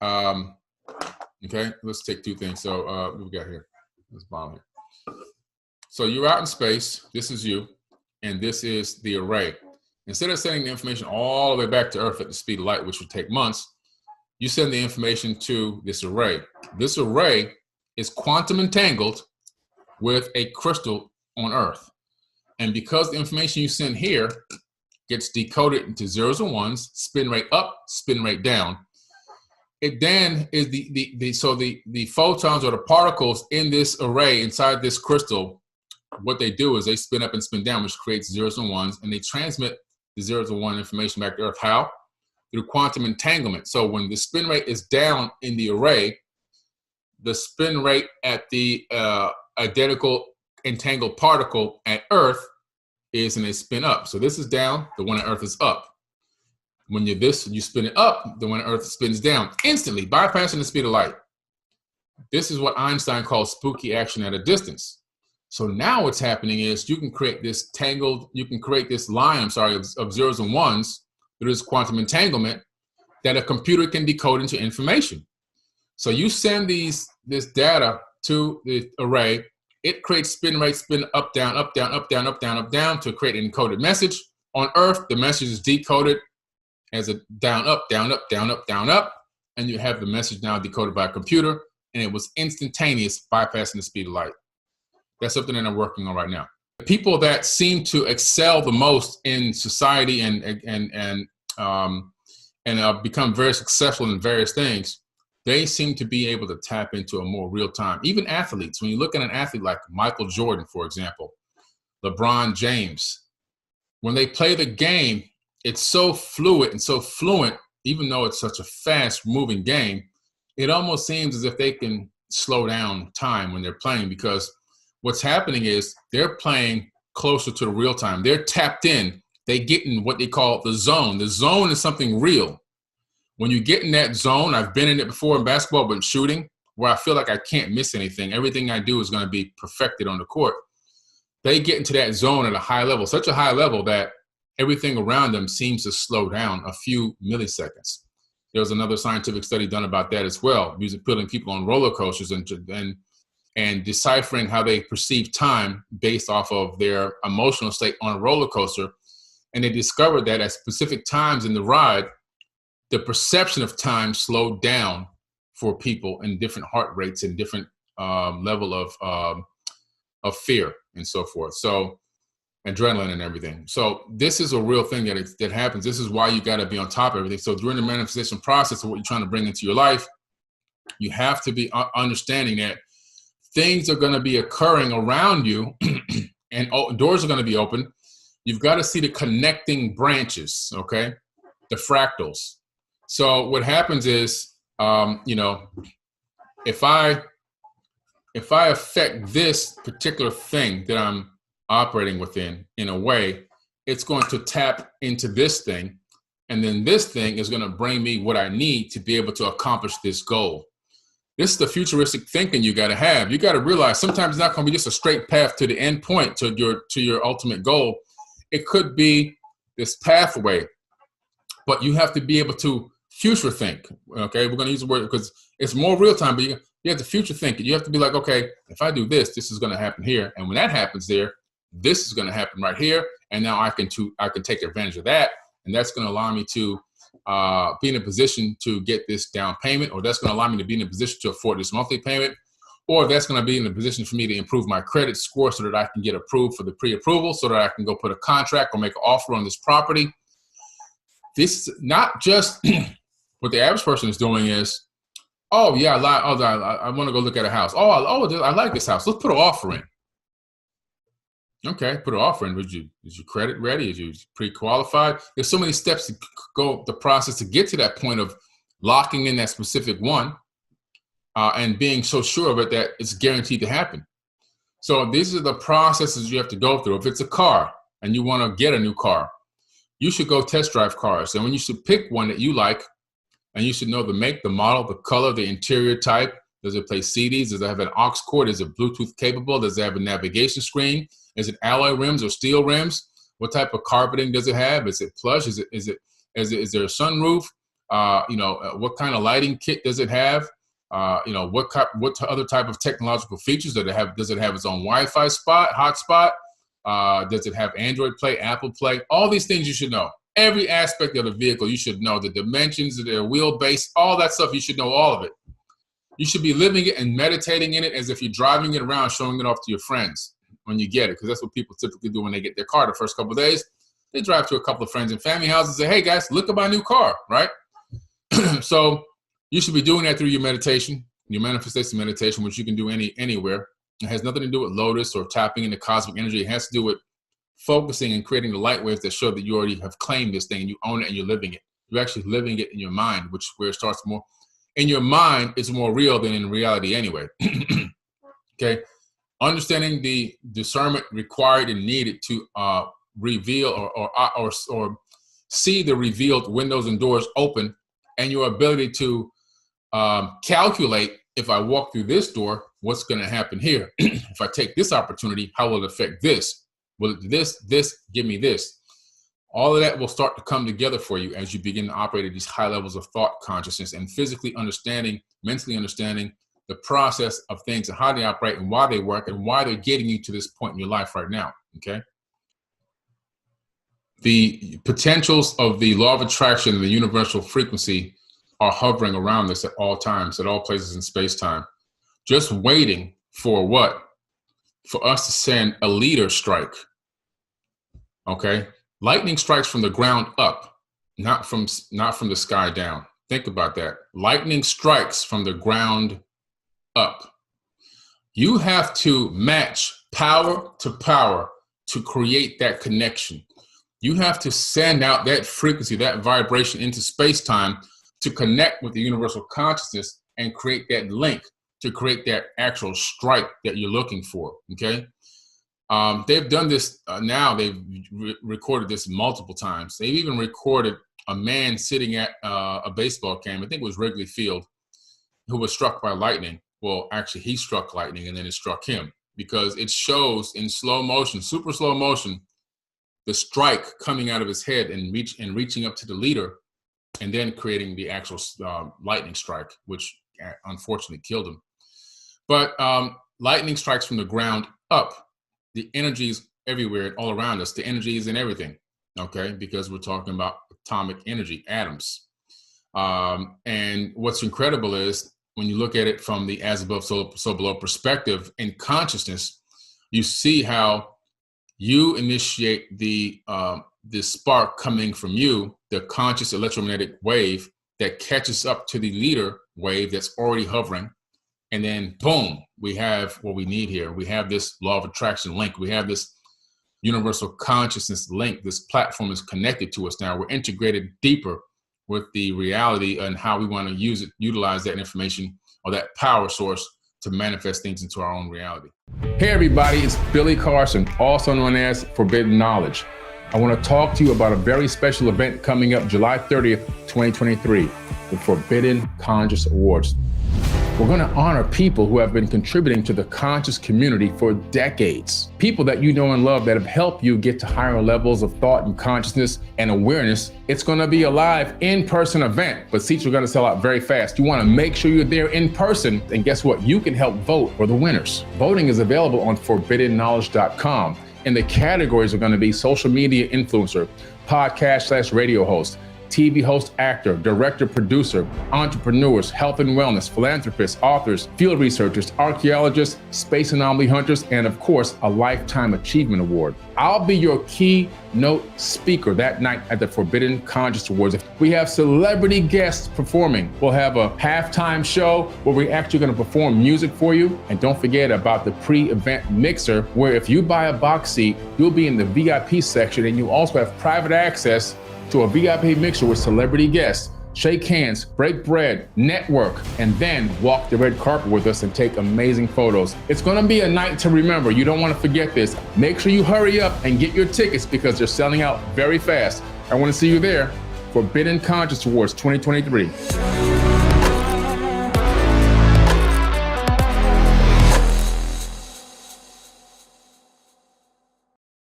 okay, let's take two things. So what we got here? Let's bomb here. So you're out in space. This is you, and this is the array. Instead of sending the information all the way back to Earth at the speed of light, which would take months, you send the information to this array. This array is quantum entangled with a crystal on Earth. And because the information you send here gets decoded into zeros and ones, spin rate up, spin rate down, it then is the photons or the particles in this array inside this crystal. What they do is they spin up and spin down, which creates zeros and ones, and they transmit the zeros and one information back to Earth. How? Through quantum entanglement. So when the spin rate is down in the array, the spin rate at the identical entangled particle at Earth is in a spin up. So this is down, the one at Earth is up. When you spin it up, the one at Earth spins down instantly, bypassing the speed of light. This is what Einstein calls spooky action at a distance. So now what's happening is you can create this line, of zeros and ones through this quantum entanglement that a computer can decode into information. So you send this data to the array, it creates spin rate, spin up, down, up, down, up, down, up, down, up, down to create an encoded message. On Earth, the message is decoded as a down, up, down, up, down, up, down, up, and you have the message now decoded by a computer, and it was instantaneous, bypassing the speed of light. That's something that I'm working on right now. The people that seem to excel the most in society and become very successful in various things, they seem to be able to tap into a more real time. Even athletes, when you look at an athlete like Michael Jordan, for example, LeBron James, when they play the game, it's so fluid and so fluent, even though it's such a fast moving game, it almost seems as if they can slow down time when they're playing, because what's happening is they're playing closer to the real time. They're tapped in. They get in what they call the zone. The zone is something real. When you get in that zone, I've been in it before in basketball, but in shooting, where I feel like I can't miss anything. Everything I do is going to be perfected on the court. They get into that zone at a high level, such a high level that everything around them seems to slow down a few milliseconds. There was another scientific study done about that as well, putting people on roller coasters and deciphering how they perceive time based off of their emotional state on a roller coaster. And they discovered that at specific times in the ride, the perception of time slowed down for people in different heart rates and different level of fear and so forth. So adrenaline and everything. So this is a real thing that happens. This is why you got to be on top of everything. So during the manifestation process of what you're trying to bring into your life, you have to be understanding that things are going to be occurring around you and doors are going to be open. You've got to see the connecting branches, okay? The fractals. So what happens is, if I affect this particular thing that I'm operating within in a way, it's going to tap into this thing. And then this thing is going to bring me what I need to be able to accomplish this goal. This is the futuristic thinking you got to have. You got to realize sometimes it's not going to be just a straight path to the end point, to your ultimate goal. It could be this pathway, but you have to be able to future think. Okay, we're going to use the word because it's more real time, but you have to future think. You have to be like, okay, if I do this, this is going to happen here, and when that happens there, this is going to happen right here, and now I can take advantage of that, and that's going to allow me to be in a position to get this down payment, or that's going to allow me to be in a position to afford this monthly payment, or that's going to be in a position for me to improve my credit score so that I can get approved for the pre-approval, so that I can go put a contract or make an offer on this property. This is not just what the average person is doing is, oh yeah, I want to go look at a house. I like this house. Let's put an offer in. Okay, put an offer in. Is your credit ready? Is you pre-qualified? There's so many steps to go the process to get to that point of locking in that specific one and being so sure of it that it's guaranteed to happen. So these are the processes you have to go through. If it's a car and you want to get a new car, you should go test drive cars. And when you should pick one that you like, and you should know the make, the model, the color, the interior type. Does it play CDs? Does it have an aux cord? Is it Bluetooth capable? Does it have a navigation screen? Is it alloy rims or steel rims? What type of carpeting does it have? Is it plush? Is there a sunroof? What kind of lighting kit does it have? What other type of technological features does it have? Does it have its own Wi-Fi hotspot? Does it have Android Play, Apple Play? All these things you should know. Every aspect of the vehicle you should know. The dimensions, their wheelbase, all that stuff, you should know all of it. You should be living it and meditating in it as if you're driving it around, showing it off to your friends when you get it, because that's what people typically do when they get their car the first couple of days. They drive to a couple of friends and family houses and say, hey guys, look at my new car, right? So You should be doing that through your meditation, your manifestation meditation, which you can do anywhere. It has nothing to do with lotus or tapping into cosmic energy. It has to do with focusing and creating the light waves that show that you already have claimed this thing and you own it and you're living it. You're actually living it in your mind, which where it starts more. In your mind, it's more real than in reality anyway. Okay? Understanding the discernment required and needed to reveal or see the revealed windows and doors open, and your ability to calculate, if I walk through this door, what's going to happen here? If I take this opportunity, how will it affect this? Will this give me this? All of that will start to come together for you as you begin to operate at these high levels of thought consciousness and physically understanding, mentally understanding the process of things and how they operate and why they work and why they're getting you to this point in your life right now, okay? The potentials of the law of attraction and the universal frequency are hovering around us at all times, at all places in space-time, just waiting for what? For us to send a leader strike, okay? Lightning strikes from the ground up, not from the sky down. Think about that. Lightning strikes from the ground up. You have to match power to create that connection. You have to send out that frequency, that vibration into space-time to connect with the universal consciousness and create that link, to create that actual strike that you're looking for, okay? They've done this now. They've recorded this multiple times. They've even recorded a man sitting at a baseball game, I think it was Wrigley Field, who was struck by lightning. Well, actually, he struck lightning and then it struck him, because it shows in slow motion, super slow motion, the strike coming out of his head and reaching up to the leader, and then creating the actual lightning strike, which unfortunately killed him. But lightning strikes from the ground up. The energy is everywhere, all around us. The energy is in everything, okay? Because we're talking about atomic energy, atoms. And what's incredible is when you look at it from the as above, so below perspective in consciousness, you see how you initiate the spark coming from you, the conscious electromagnetic wave that catches up to the leader wave that's already hovering. And then boom, we have what we need here. We have this law of attraction link. We have this universal consciousness link. This platform is connected to us now. We're integrated deeper with the reality and how we want to utilize that information or that power source to manifest things into our own reality. Hey everybody, it's Billy Carson, also known as Forbidden Knowledge. I want to talk to you about a very special event coming up July 30th, 2023, the Forbidden Conscious Awards. We're going to honor people who have been contributing to the conscious community for decades. People that you know and love that have helped you get to higher levels of thought and consciousness and awareness. It's going to be a live in-person event, but seats are going to sell out very fast. You want to make sure you're there in person, and guess what? You can help vote for the winners. Voting is available on forbiddenknowledge.com, and the categories are going to be social media influencer, podcast/radio host, TV host, actor, director, producer, entrepreneurs, health and wellness, philanthropists, authors, field researchers, archaeologists, space anomaly hunters, and of course, a Lifetime Achievement Award. I'll be your keynote speaker that night at the Forbidden Conscious Awards. We have celebrity guests performing. We'll have a halftime show where we're actually going to perform music for you. And don't forget about the pre-event mixer, where if you buy a box seat, you'll be in the VIP section, and you also have private access to a VIP mixer with celebrity guests. Shake hands, break bread, network, and then walk the red carpet with us and take amazing photos. It's gonna be a night to remember. You don't wanna forget this. Make sure you hurry up and get your tickets because they're selling out very fast. I wanna see you there. Forbidden Conscious Awards 2023.